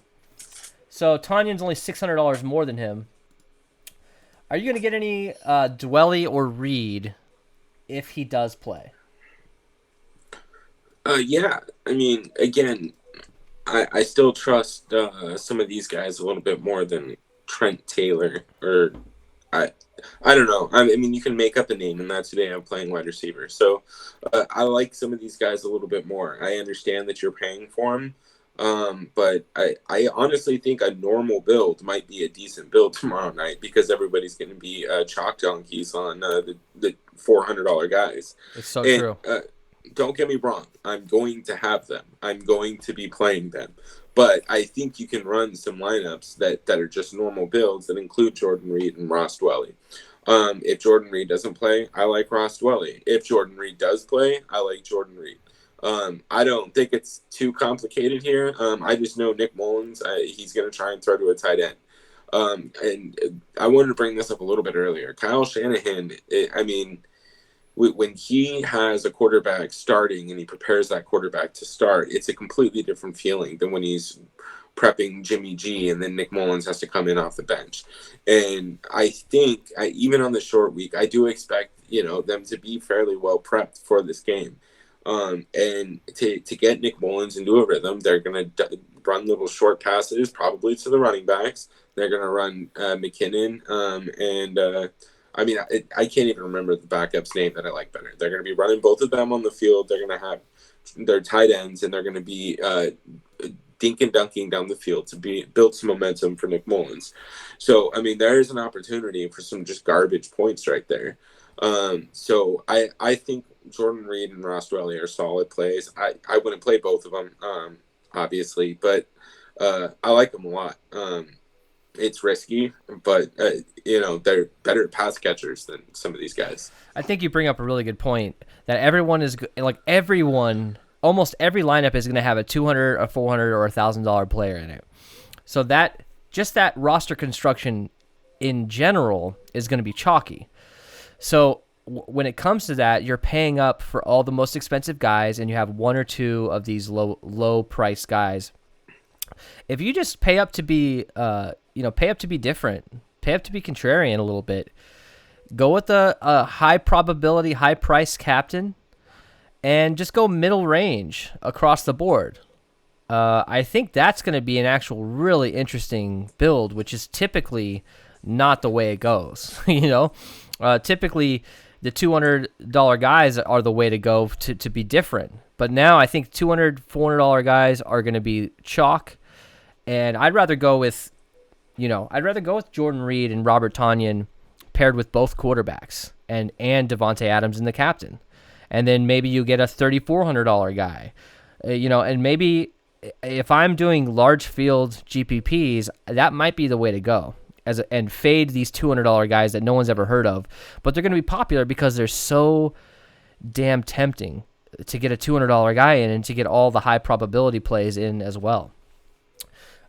So Tanyan's only $600 more than him. Are you going to get any Dwelly or Reed if he does play? Yeah. I mean, again, I still trust some of these guys a little bit more than Trent Taylor. Or I don't know. I mean, you can make up a name, and that's today I'm playing wide receiver. So I like some of these guys a little bit more. I understand that you're paying for them. But I honestly think a normal build might be a decent build tomorrow night, because everybody's going to be chalk donkeys on the $400 guys. It's so true. Don't get me wrong. I'm going to have them. I'm going to be playing them. But I think you can run some lineups that are just normal builds that include Jordan Reed and Ross Dwelly. If Jordan Reed doesn't play, I like Ross Dwelly. If Jordan Reed does play, I like Jordan Reed. I don't think it's too complicated here. I just know Nick Mullins, he's going to try and throw to a tight end. And I wanted to bring this up a little bit earlier. Kyle Shanahan, when he has a quarterback starting and he prepares that quarterback to start, it's a completely different feeling than when he's prepping Jimmy G and then Nick Mullins has to come in off the bench. And I think, even on the short week, I do expect them to be fairly well prepped for this game. And to get Nick Mullins into a rhythm, they're going to run little short passes, probably to the running backs. They're going to run McKinnon. I can't even remember the backup's name that I like better. They're going to be running both of them on the field. They're going to have their tight ends, and they're going to be dink and dunking down the field to build some momentum for Nick Mullins. So, there is an opportunity for some just garbage points right there. So I think Jordan Reed and Ross Dwelly are solid plays. I wouldn't play both of them, obviously, but I like them a lot. It's risky, but they're better pass catchers than some of these guys. I think you bring up a really good point that almost every lineup is going to have a $200, a $400, or $1,000 player in it. So that roster construction in general is going to be chalky. So when it comes to that, you're paying up for all the most expensive guys, and you have one or two of these low price guys. If you just pay up to be different, pay up to be contrarian a little bit, go with a high probability, high price captain, and just go middle range across the board. I think that's going to be an actual really interesting build, which is typically not the way it goes. Typically the $200 guys are the way to go to be different. But now I think $200, $400 guys are going to be chalk, and I'd rather go with Jordan Reed and Robert Tonyan paired with both quarterbacks and Devontae Adams and the captain. And then maybe you get a $3,400 guy. And maybe if I'm doing large field GPPs, that might be the way to go. And fade these $200 guys that no one's ever heard of, but they're going to be popular because they're so damn tempting to get a $200 guy in and to get all the high probability plays in as well.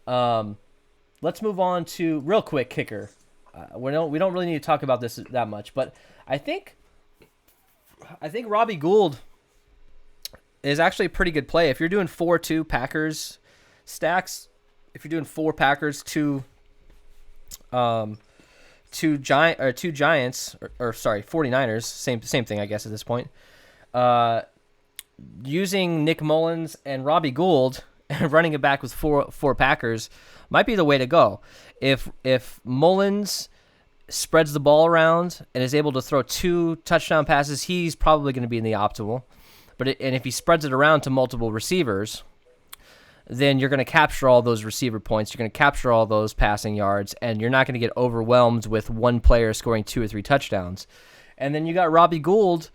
Let's move on to real quick kicker. We don't really need to talk about this that much, but I think Robbie Gould is actually a pretty good play. If you're doing 4-2 Packers stacks, if you're doing 4 Packers, two Giants, or 49ers, same thing I guess at this point. Using Nick Mullins and Robbie Gould and running it back with four Packers might be the way to go. If Mullins spreads the ball around and is able to throw 2 touchdown passes, he's probably going to be in the optimal. And if he spreads it around to multiple receivers, then you're going to capture all those receiver points. You're going to capture all those passing yards, and you're not going to get overwhelmed with one player scoring 2 or 3 touchdowns. And then you got Robbie Gould,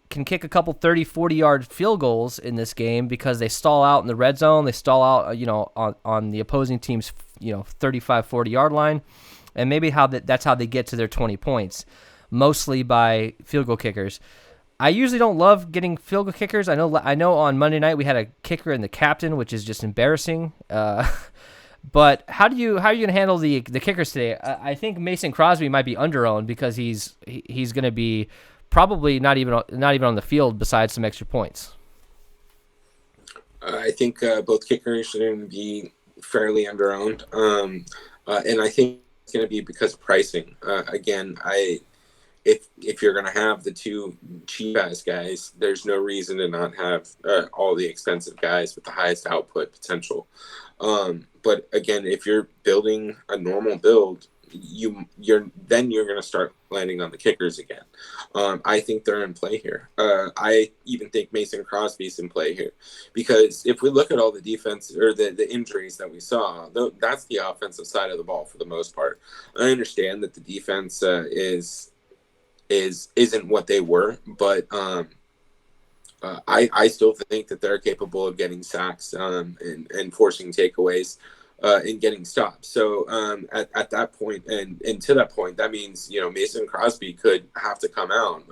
can kick a couple 30, 40-yard field goals in this game because they stall out in the red zone. They stall out, on the opposing team's, 35, 40-yard line. And maybe that's how they get to their 20 points, mostly by field goal kickers. I usually don't love getting field goal kickers. I know on Monday night we had a kicker in the captain, which is just embarrassing. But how are you going to handle the kickers today? I think Mason Crosby might be under-owned because he's going to be probably not even on the field besides some extra points. I think both kickers are going to be fairly under-owned, and I think it's going to be because of pricing. Again, if you're going to have the two cheap-ass guys, there's no reason to not have all the expensive guys with the highest output potential. But again, if you're building a normal build, you're going to start landing on the kickers again. I think they're in play here. I even think Mason Crosby's in play here because if we look at all the defense or the injuries that we saw, that's the offensive side of the ball for the most part. I understand that the defense isn't what they were, but I still think that they're capable of getting sacks and forcing takeaways and getting stops. So at that point and to that point, that means Mason Crosby could have to come out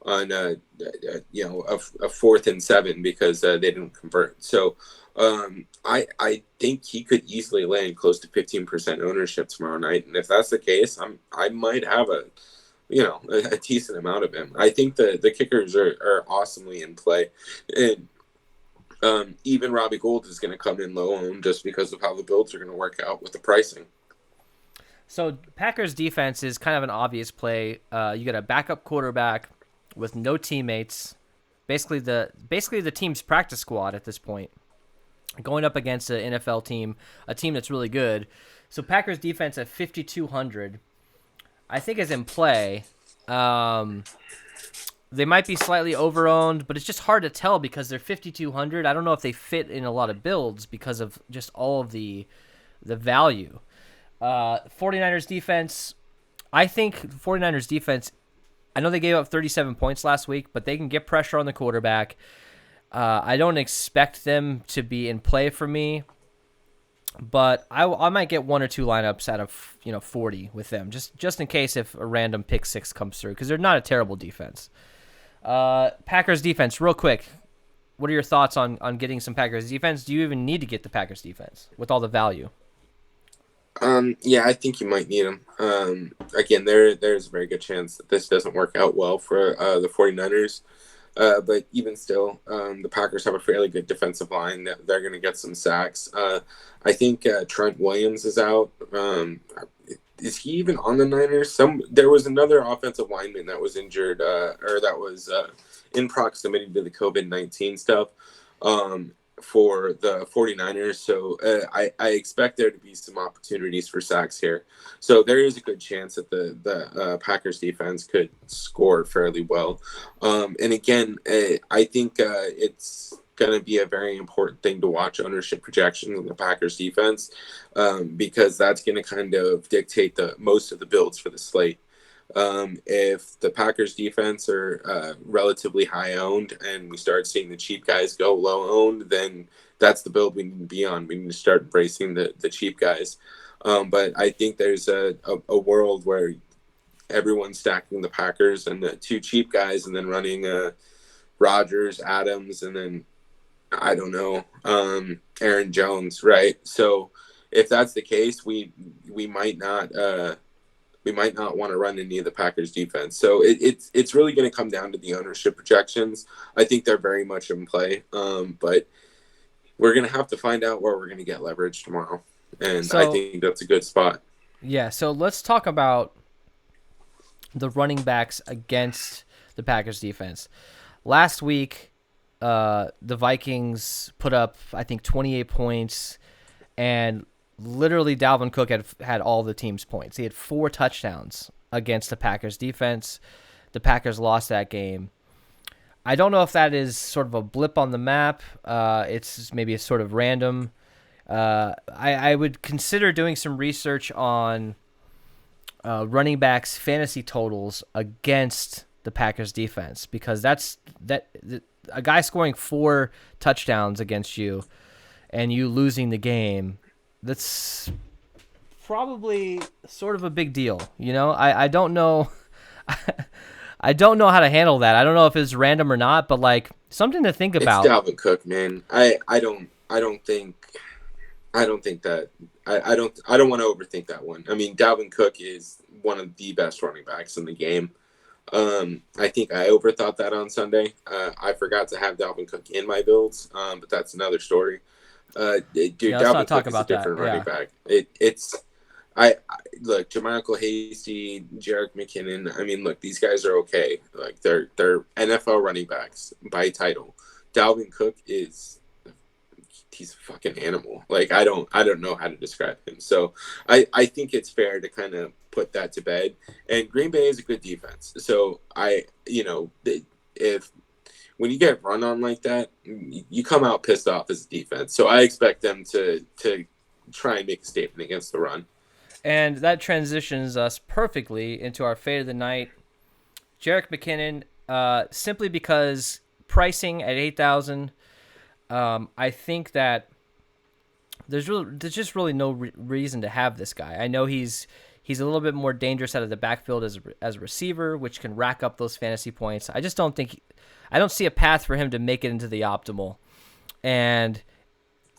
on a 4th and 7 because they didn't convert. So I think he could easily land close to 15% ownership tomorrow night, and if that's the case, I might have a decent amount of him. I think the kickers are awesomely in play. And even Robbie Gould is going to come in low owned just because of how the builds are going to work out with the pricing. So Packers defense is kind of an obvious play. You got a backup quarterback with no teammates, basically the team's practice squad at this point, going up against an NFL team, a team that's really good. So Packers defense at 5,200. I think is in play. They might be slightly over-owned, but it's just hard to tell because they're 5,200. I don't know if they fit in a lot of builds because of just all of the value. 49ers defense, I think 49ers defense, I know they gave up 37 points last week, but they can get pressure on the quarterback. I don't expect them to be in play for me. But I might get one or two lineups out of 40 with them, just in case if a random pick 6 comes through, because they're not a terrible defense. Packers defense, real quick. What are your thoughts on getting some Packers defense? Do you even need to get the Packers defense with all the value? Yeah, I think you might need them. Again, there's a very good chance that this doesn't work out well for the 49ers. But even still, the Packers have a fairly good defensive line. They're going to get some sacks. I think Trent Williams is out. Is he even on the Niners? There was another offensive lineman that was injured or that was in proximity to the COVID-19 stuff for the 49ers. So I expect there to be some opportunities for sacks here. So there is a good chance that the Packers defense could score fairly well. And again, I think it's going to be a very important thing to watch ownership projections on the Packers defense because that's going to kind of dictate most of the builds for the slate. If the Packers defense are relatively high owned and we start seeing the cheap guys go low owned, then that's the build we need to be on. We need to start embracing the cheap guys. But I think there's a world where everyone's stacking the Packers and the two cheap guys and then running Rodgers, Adams, and then I don't know, Aaron Jones, right? So if that's the case, we might not want to run any of the Packers defense. So it's really going to come down to the ownership projections. I think they're very much in play, but we're going to have to find out where we're going to get leverage tomorrow. And I think that's a good spot. Yeah, so let's talk about the running backs against the Packers defense. Last week, the Vikings put up, I think, 28 points, and literally Dalvin Cook had all the team's points. He had 4 touchdowns against the Packers defense. The Packers lost that game. I don't know if that is sort of a blip on the map. It's maybe a sort of random. I would consider doing some research on running backs fantasy totals against the Packers defense, because a guy scoring 4 touchdowns against you and you losing the game, that's probably sort of a big deal. I don't know. I don't know how to handle that. I don't know if it's random or not, but like something to think about. It's Dalvin Cook, man. I don't think that I don't want to overthink that one. I mean, Dalvin Cook is one of the best running backs in the game. I think I overthought that on Sunday. I forgot to have Dalvin Cook in my builds, but that's another story. Dude, Dalvin Cook is a different running back. I look, Jermichael Hasty, Jerick McKinnon. I mean, look, these guys are okay. Like they're NFL running backs by title. Dalvin Cook he's a fucking animal. Like I don't know how to describe him. So I think it's fair to kind of put that to bed. And Green Bay is a good defense. So if when you get run on like that, you come out pissed off as a defense. So I expect them to try and make a statement against the run. And that transitions us perfectly into our fade of the night. Jerick McKinnon, simply because pricing at 8,000, I think that there's just really no reason to have this guy. I know he's a little bit more dangerous out of the backfield as a receiver, which can rack up those fantasy points. I just don't see a path for him to make it into the optimal. And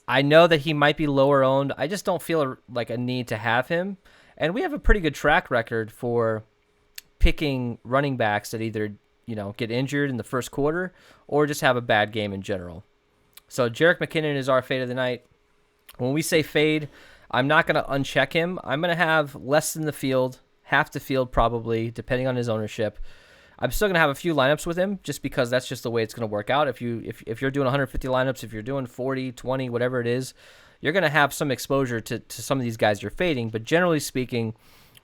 I know that he might be lower owned. I just don't feel like a need to have him. And we have a pretty good track record for picking running backs that either, get injured in the first quarter or just have a bad game in general. So Jerick McKinnon is our fade of the night. When we say fade, I'm not going to uncheck him. I'm going to have less than the field, half the field probably, depending on his ownership. I'm still going to have a few lineups with him just because that's just the way it's going to work out. If you're doing 150 lineups, if you're doing 40, 20, whatever it is, you're going to have some exposure to some of these guys you're fading. But generally speaking,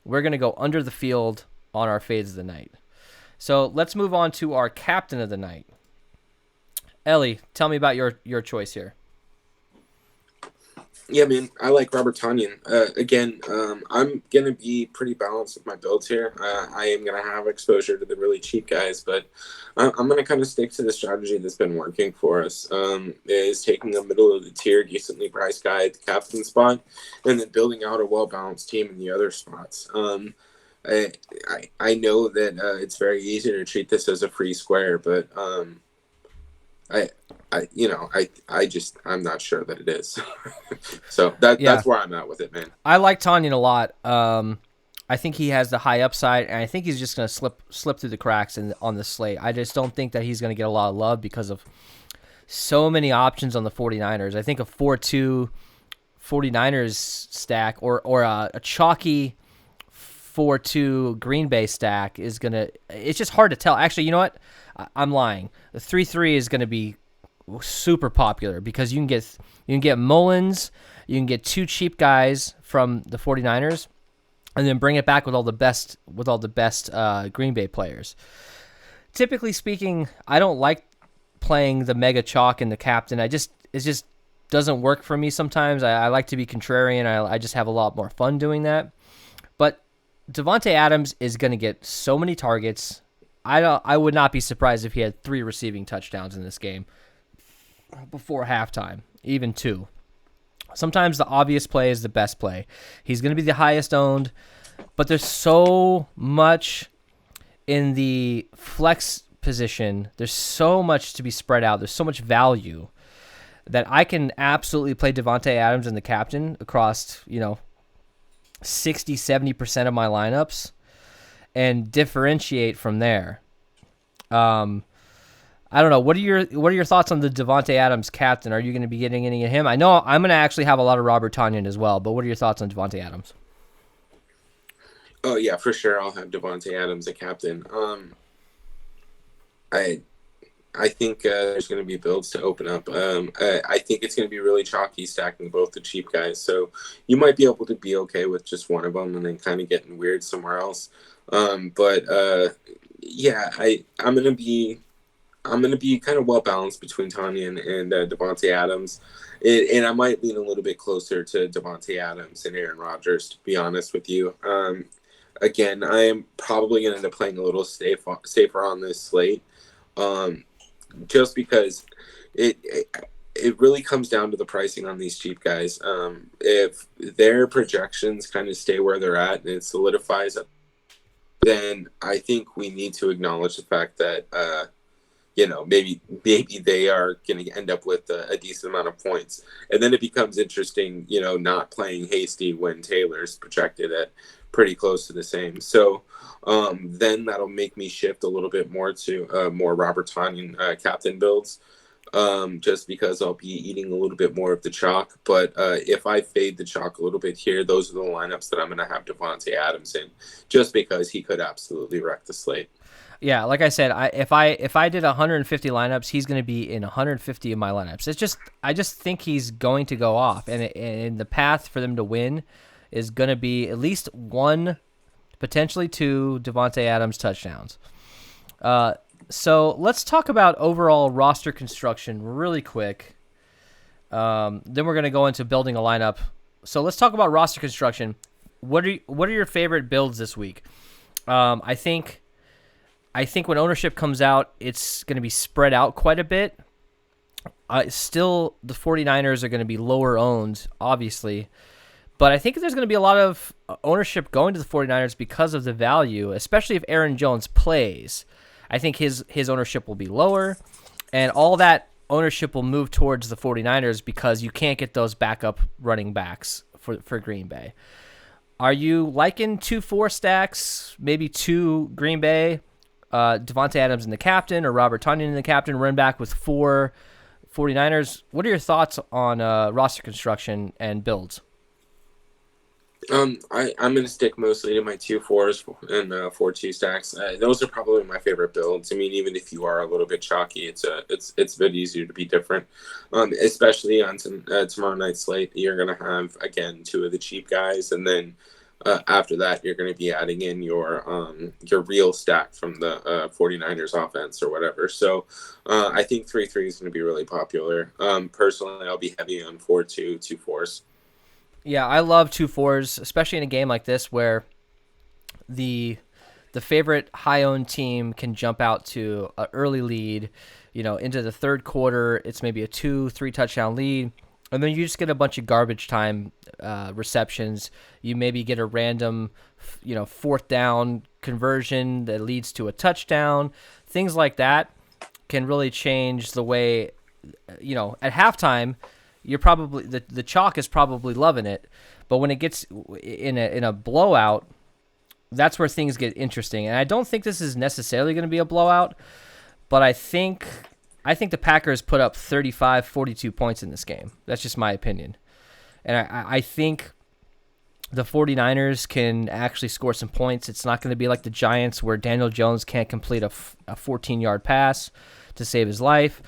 we're going to go under the field on our fades of the night. So let's move on to our captain of the night. Ellie, tell me about your choice here. Yeah, man, I like Robert Tonyan. Again, I'm going to be pretty balanced with my builds here. I am going to have exposure to the really cheap guys, but I'm going to kind of stick to the strategy that's been working for us, is taking a middle-of-the-tier, decently priced guy at the captain spot, and then building out a well-balanced team in the other spots. I know that it's very easy to treat this as a free square, but I'm not sure that it is. So that's where I'm at with it, man. I like Tonyan a lot. I think he has the high upside, and I think he's just going to slip through the cracks on the slate. I just don't think that he's going to get a lot of love because of so many options on the 49ers. I think a 4-2 49ers stack or a chalky 4-2 Green Bay stack is going to – it's just hard to tell. Actually, you know what? I'm lying. The 3-3 is going to be super popular because you can get Mullins, you can get 2 cheap guys from the 49ers, and then bring it back with all the best Green Bay players. Typically speaking, I don't like playing the mega chalk and the captain. It just doesn't work for me sometimes. I like to be contrarian. I just have a lot more fun doing that. But Davante Adams is going to get so many targets. I would not be surprised if he had 3 receiving touchdowns in this game before halftime, even 2. Sometimes the obvious play is the best play. He's going to be the highest owned, but there's so much in the flex position. There's so much to be spread out. There's so much value that I can absolutely play Davante Adams and the captain across, 60, 70% of my lineups and differentiate from there. I don't know. What are your thoughts on the Davante Adams captain? Are you going to be getting any of him? I know I'm going to actually have a lot of Robert Tonyan as well, but what are your thoughts on Davante Adams? Oh yeah, for sure. I'll have Davante Adams a captain. I think there's going to be builds to open up. I think it's going to be really chalky stacking both the cheap guys. So you might be able to be okay with just one of them and then kind of getting weird somewhere else. Yeah, I'm going to be kind of well balanced between Tonyan and Davante Adams, and I might lean a little bit closer to Davante Adams and Aaron Rodgers, to be honest with you. again, I am probably going to end up playing a little safer on this slate, just because it really comes down to the pricing on these cheap guys. If their projections kind of stay where they're at and it solidifies, then I think we need to acknowledge the fact that maybe they are going to end up with a decent amount of points, and then it becomes interesting, not playing hasty when Taylor's projected at pretty close to the same. So then that'll make me shift a little bit more to more Robert Tonyan captain builds, just because I'll be eating a little bit more of the chalk. But if I fade the chalk a little bit here, those are the lineups that I'm going to have Davante Adams in, just because he could absolutely wreck the slate. Yeah, like I said, if I did 150 lineups, he's going to be in 150 of my lineups. I just think he's going to go off, and the path for them to win is going to be at least one, potentially two Davante Adams touchdowns. So let's talk about overall roster construction really quick. Then we're going to go into building a lineup. So let's talk about roster construction. What are your favorite builds this week? I think when ownership comes out, it's going to be spread out quite a bit. Still, the 49ers are going to be lower owned, obviously. But I think there's going to be a lot of ownership going to the 49ers because of the value, especially if Aaron Jones plays. I think his ownership will be lower, and all that ownership will move towards the 49ers because you can't get those backup running backs for Green Bay. Are you liking 2-4 stacks, maybe 2 Green Bay, Davante Adams in the captain, or Robert Tonyan in the captain, run back with 4 49ers? What are your thoughts on roster construction and builds? I'm going to stick mostly to my 2-4s and 4-2 stacks. Those are probably my favorite builds. I mean, even if you are a little bit chalky, it's a bit easier to be different. Especially on tomorrow night's slate, you're going to have, again, 2 of the cheap guys, and then after that, you're going to be adding in your real stack from the 49ers offense or whatever. So I think 3-3 is going to be really popular. Personally, I'll be heavy on 4-2, 2-4s. Yeah, I love 2-4s, especially in a game like this where the favorite high-owned team can jump out to an early lead, into the third quarter. It's maybe a 2-3 touchdown lead, and then you just get a bunch of garbage time receptions. You maybe get a random, fourth down conversion that leads to a touchdown. Things like that can really change the way, at halftime, you're probably the chalk is probably loving it, but when it gets in a blowout, that's where things get interesting. And I don't think this is necessarily going to be a blowout, but I think the Packers put up 35-42 points in this game. That's just my opinion. And I think the 49ers can actually score some points. It's not going to be like the Giants where Daniel Jones can't complete a 14-yard pass to save his life.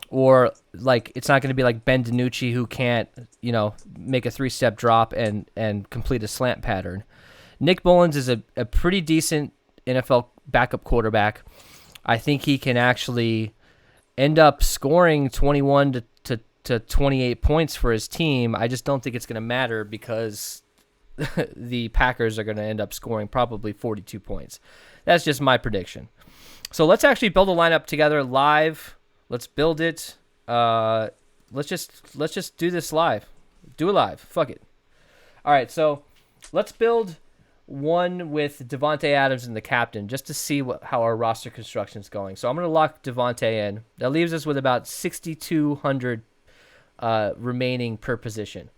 Or it's not going to be like Ben DiNucci who can't, make a 3-step drop and complete a slant pattern. Nick Mullins is a pretty decent NFL backup quarterback. I think he can actually end up scoring 21 to 28 points for his team. I just don't think it's going to matter because the Packers are going to end up scoring probably 42 points. That's just my prediction. So let's actually build a lineup together live. Let's build it. Let's just do this live. Do it live. Fuck it. All right, so let's build one with Davante Adams in the captain just to see how our roster construction is going. So I'm going to lock Davante in. That leaves us with about 6,200 remaining per position.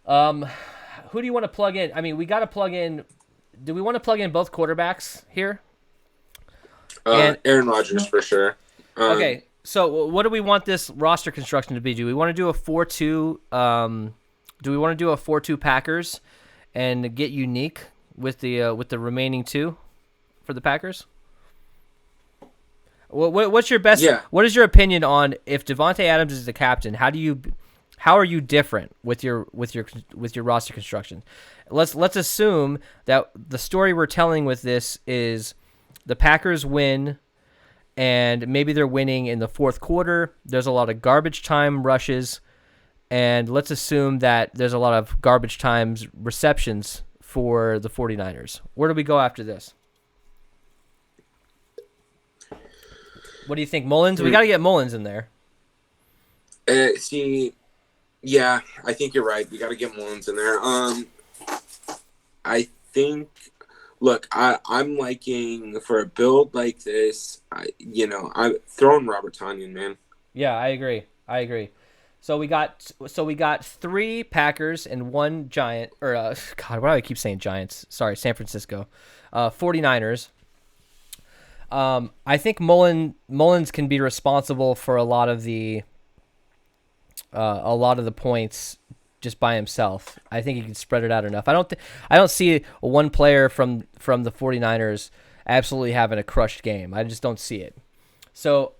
Who do you want to plug in? I mean, we got to plug in. Do we want to plug in both quarterbacks here? Aaron Rodgers for sure. Okay, so what do we want this roster construction to be? Do we want to do a 4-2? Do we want to do a 4-2 Packers and get unique with the remaining 2 for the Packers? What's your best? Yeah. What is your opinion on if Davante Adams is the captain? How are you different with your roster construction? Let's assume that the story we're telling with this is the Packers win. And maybe they're winning in the fourth quarter. There's a lot of garbage time rushes. And let's assume that there's a lot of garbage times receptions for the 49ers. Where do we go after this? What do you think, Mullins? We got to get Mullins in there. Yeah, I think you're right. We got to get Mullins in there. I think, look, I'm liking for a build like this. I'm throwing Robert Tonyan, man. Yeah, I agree. So we got 3 Packers and 1 Giant, or God, why do I keep saying Giants? Sorry, San Francisco, 49ers. I think Mullins can be responsible for a lot of the points just by himself. I think he can spread it out enough. I don't see one player from the 49ers absolutely having a crushed game. I just don't see it. So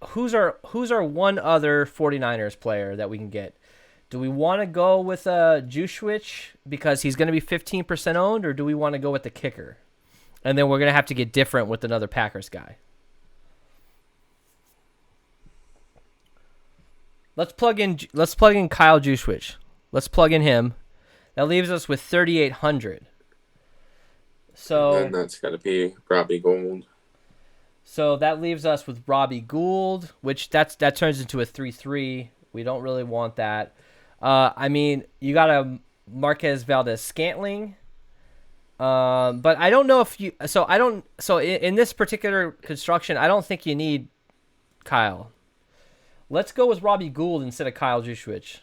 who's our one other 49ers player that we can get? Do we want to go with Juszczyk because he's going to be 15% owned, or do we want to go with the kicker? And then we're going to have to get different with another Packers guy. Let's plug in Kyle Juszczyk. Let's plug in him. That leaves us with 3,800. So and then that's got to be Robbie Gould. So that leaves us with Robbie Gould, which that turns into a 3-3. We don't really want that. I mean, you got a Marquez Valdez-Scantling. But I don't know if you. So in this particular construction, I don't think you need Kyle. Let's go with Robbie Gould instead of Kyle Juszczyk.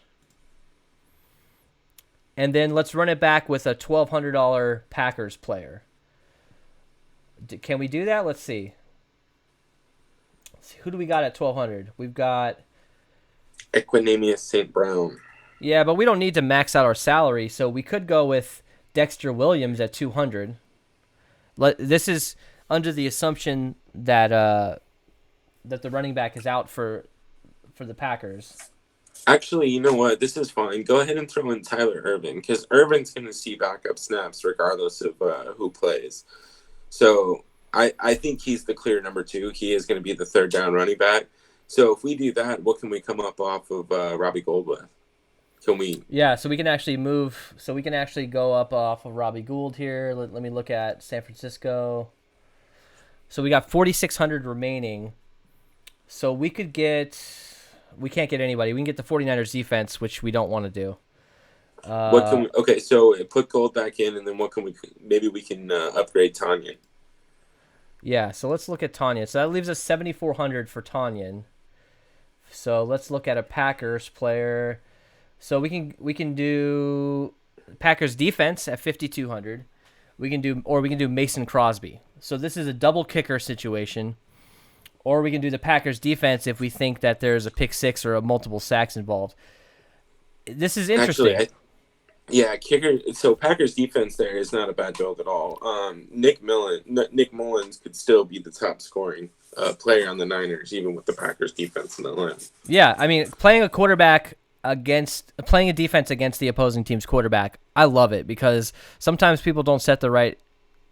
And then let's run it back with a $1,200 Packers player. Can we do that? Let's see. Who do we got at 1,200? We've got Equanimeous St. Brown. Yeah, but we don't need to max out our salary, so we could go with Dexter Williams at 200. This is under the assumption that that the running back is out for the Packers. Actually, you know what? This is fine. Go ahead and throw in Tyler Irvin, because Irvin's going to see backup snaps regardless of who plays. So I think he's the clear number 2. He is going to be the third down running back. So if we do that, what can we come up off of Robbie Gould with? Can we? Yeah, so we can actually move. So we can actually go up off of Robbie Gould here. Let me look at San Francisco. So we got 4,600 remaining. So we could get. We can't get anybody. We can get the 49ers defense, which we don't want to do. What can we? Okay, so put Gold back in, and then what can we? Maybe we can upgrade Tonyan. Yeah, so let's look at Tonyan. So that leaves us 7,400 for Tonyan. So let's look at a Packers player. So we can do Packers defense at 5,200. We can do Mason Crosby. So this is a double kicker situation. Or we can do the Packers defense if we think that there's a pick six or a multiple sacks involved. This is interesting. Actually, kicker. So Packers defense there is not a bad build at all. Nick Mullins could still be the top scoring player on the Niners, even with the Packers defense in the line. Yeah, I mean, playing a defense against the opposing team's quarterback, I love it because sometimes people don't set the right.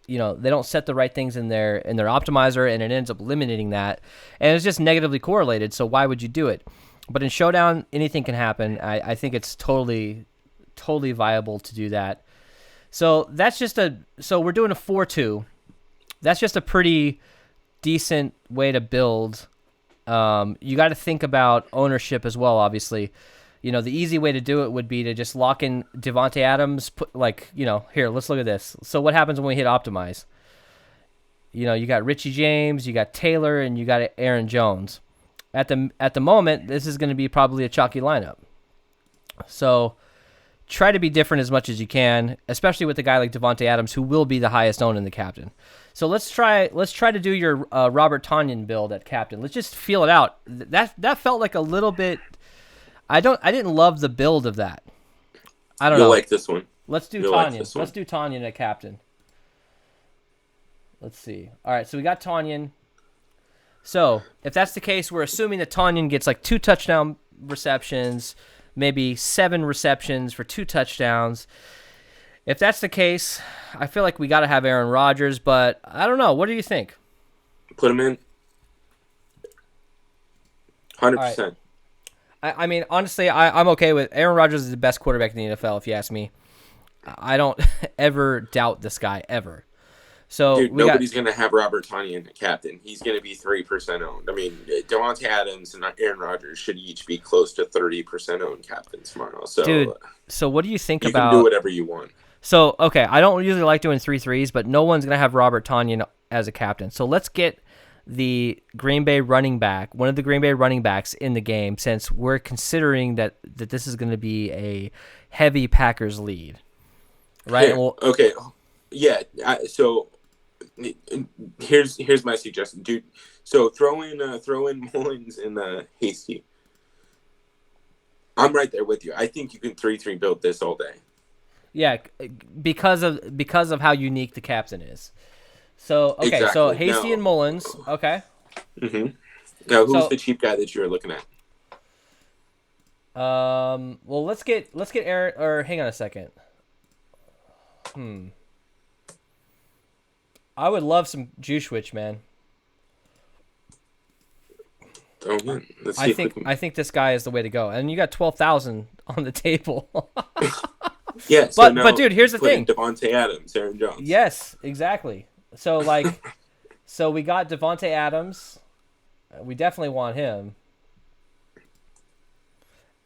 They don't set the right things in their optimizer, and it ends up eliminating that, and it's just negatively correlated. So why would you do it? But in Showdown, anything can happen. I think it's totally viable to do that. So so we're doing a 4-2. That's just a pretty decent way to build. You got to think about ownership as well, obviously. The easy way to do it would be to just lock in Devontae Adams. Here, let's look at this. So what happens when we hit optimize? You got Richie James, you got Taylor, and you got Aaron Jones. At the moment, this is going to be probably a chalky lineup. So try to be different as much as you can, especially with a guy like Devontae Adams, who will be the highest owned in the captain. So let's try to do your Robert Tonyan build at captain. Let's just feel it out. That felt like a little bit. I didn't love the build of that. I don't know. You'll like this one. Let's do Tonyan. Let's do Tonyan at captain. Let's see. All right, so we got Tonyan. So if that's the case, we're assuming that Tonyan gets like 2 touchdown receptions, maybe 7 receptions for 2 touchdowns. If that's the case, I feel like we got to have Aaron Rodgers, but I don't know. What do you think? Put him in. 100%. I mean, honestly, I'm okay with Aaron Rodgers is the best quarterback in the NFL, if you ask me. I don't ever doubt this guy ever. So dude, nobody's going to have Robert Tonyan captain. He's going to be 3% owned. I mean, Devontae Adams and Aaron Rodgers should each be close to 30% owned captains tomorrow. So, dude, so what do you think about? You can do whatever you want. So, okay, I don't usually like doing 3-3s, but no one's going to have Robert Tonyan as a captain. So let's get the Green Bay running back, one of the Green Bay running backs in the game, since we're considering that this is going to be a heavy Packers lead. Right? Yeah, well, okay. Yeah, so here's my suggestion, dude. So throw in Mullins and Hasty. I'm right there with you. I think you can 3-3 build this all day. Yeah, because of how unique the captain is. So okay, exactly. So Hasty and Mullins. Okay. Mm-hmm. Now who's the cheap guy that you were looking at? Well, let's get Aaron. Or hang on a second. I would love some Juszczyk, man. Oh, man. Let's see I think this guy is the way to go, and you got 12,000 on the table. Yeah, but dude, here's the thing: Devontae Adams, Aaron Jones. Yes, exactly. So so we got Devontae Adams. We definitely want him.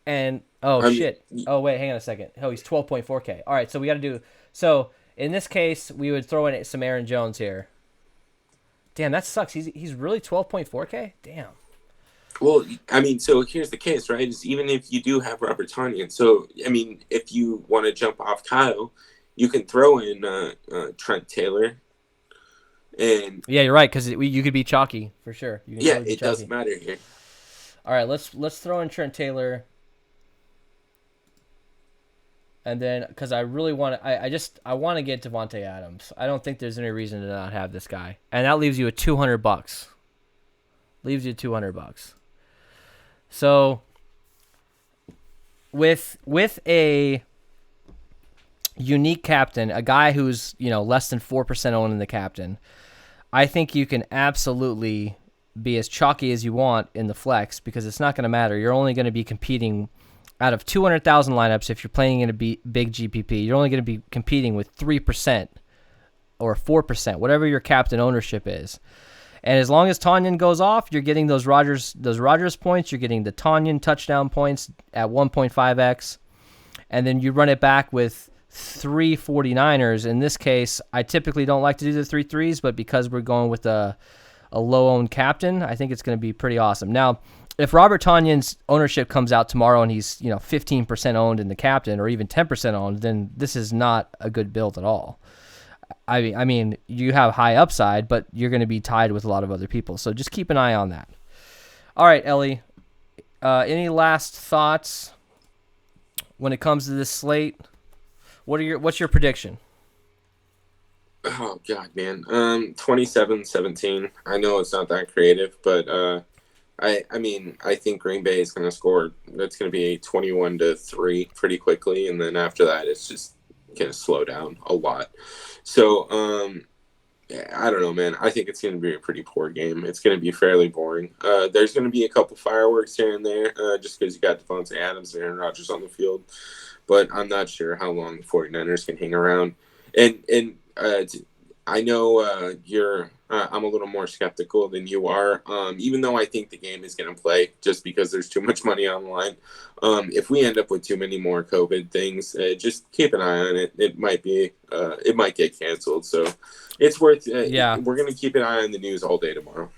And shit! Oh wait, hang on a second. Oh, he's 12.4K. All right, so we got to do so. In this case, we would throw in some Aaron Jones here. Damn, that sucks. He's really 12.4K? Damn. Well, I mean, so here's the case, right? Is even if you do have Robert Tonyan, so, I mean, if you want to jump off Kyle, you can throw in Trent Taylor. And yeah, you're right, because you could be chalky, for sure. It doesn't matter here. All right, let's throw in Trent Taylor. And then, because I really want to, I want to get Devontae Adams. I don't think there's any reason to not have this guy, and that leaves you at $200. Leaves you $200. So, with a unique captain, a guy who's less than 4% owned in the captain, I think you can absolutely be as chalky as you want in the flex because it's not going to matter. You're only going to be competing. Out of 200,000 lineups, if you're playing in a big GPP, you're only going to be competing with 3% or 4%, whatever your captain ownership is. And as long as Tonyan goes off, you're getting those Rodgers points. You're getting the Tonyan touchdown points at 1.5x. And then you run it back with 3 49ers. In this case, I typically don't like to do the 3-3s, but because we're going with a low-owned captain, I think it's going to be pretty awesome. Now, if Robert Tonyan's ownership comes out tomorrow and he's 15% owned in the captain or even 10% owned, then this is not a good build at all. I mean, you have high upside, but you're going to be tied with a lot of other people. So just keep an eye on that. All right, Ellie. Any last thoughts when it comes to this slate? What's your prediction? Oh God, man. 27-17. I know it's not that creative, but I mean, I think Green Bay is going to score. That's going to be a 21-3 pretty quickly, and then after that, it's just going to slow down a lot. So, I don't know, man. I think it's going to be a pretty poor game. It's going to be fairly boring. There's going to be a couple fireworks here and there, just because you got Devontae Adams and Aaron Rodgers on the field, but I'm not sure how long the 49ers can hang around. And I know I'm a little more skeptical than you are, even though I think the game is going to play just because there's too much money on the line. If we end up with too many more COVID things, just keep an eye on it. It might get canceled. So it's worth, we're going to keep an eye on the news all day tomorrow.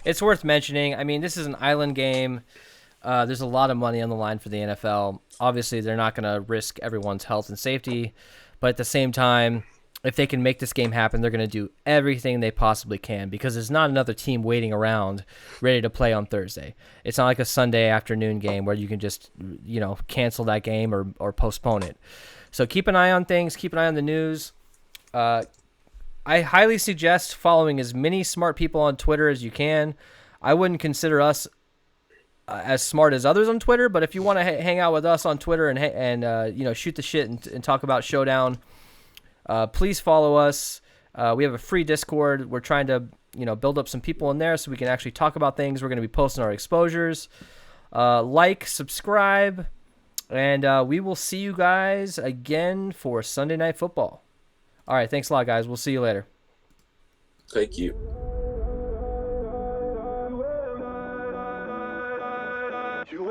It's worth mentioning. I mean, this is an island game. There's a lot of money on the line for the NFL. Obviously, they're not going to risk everyone's health and safety, but at the same time, if they can make this game happen, they're going to do everything they possibly can because there's not another team waiting around ready to play on Thursday. It's not like a Sunday afternoon game where you can just, cancel that game or postpone it. So keep an eye on things. Keep an eye on the news. I highly suggest following as many smart people on Twitter as you can. I wouldn't consider us as smart as others on Twitter, but if you want to hang out with us on Twitter and shoot the shit and talk about Showdown, please follow us. We have a free Discord. We're trying to, build up some people in there so we can actually talk about things. We're going to be posting our exposures. Like, subscribe, And we will see you guys again for Sunday Night Football. All right, thanks a lot, guys. We'll see you later. Thank you. You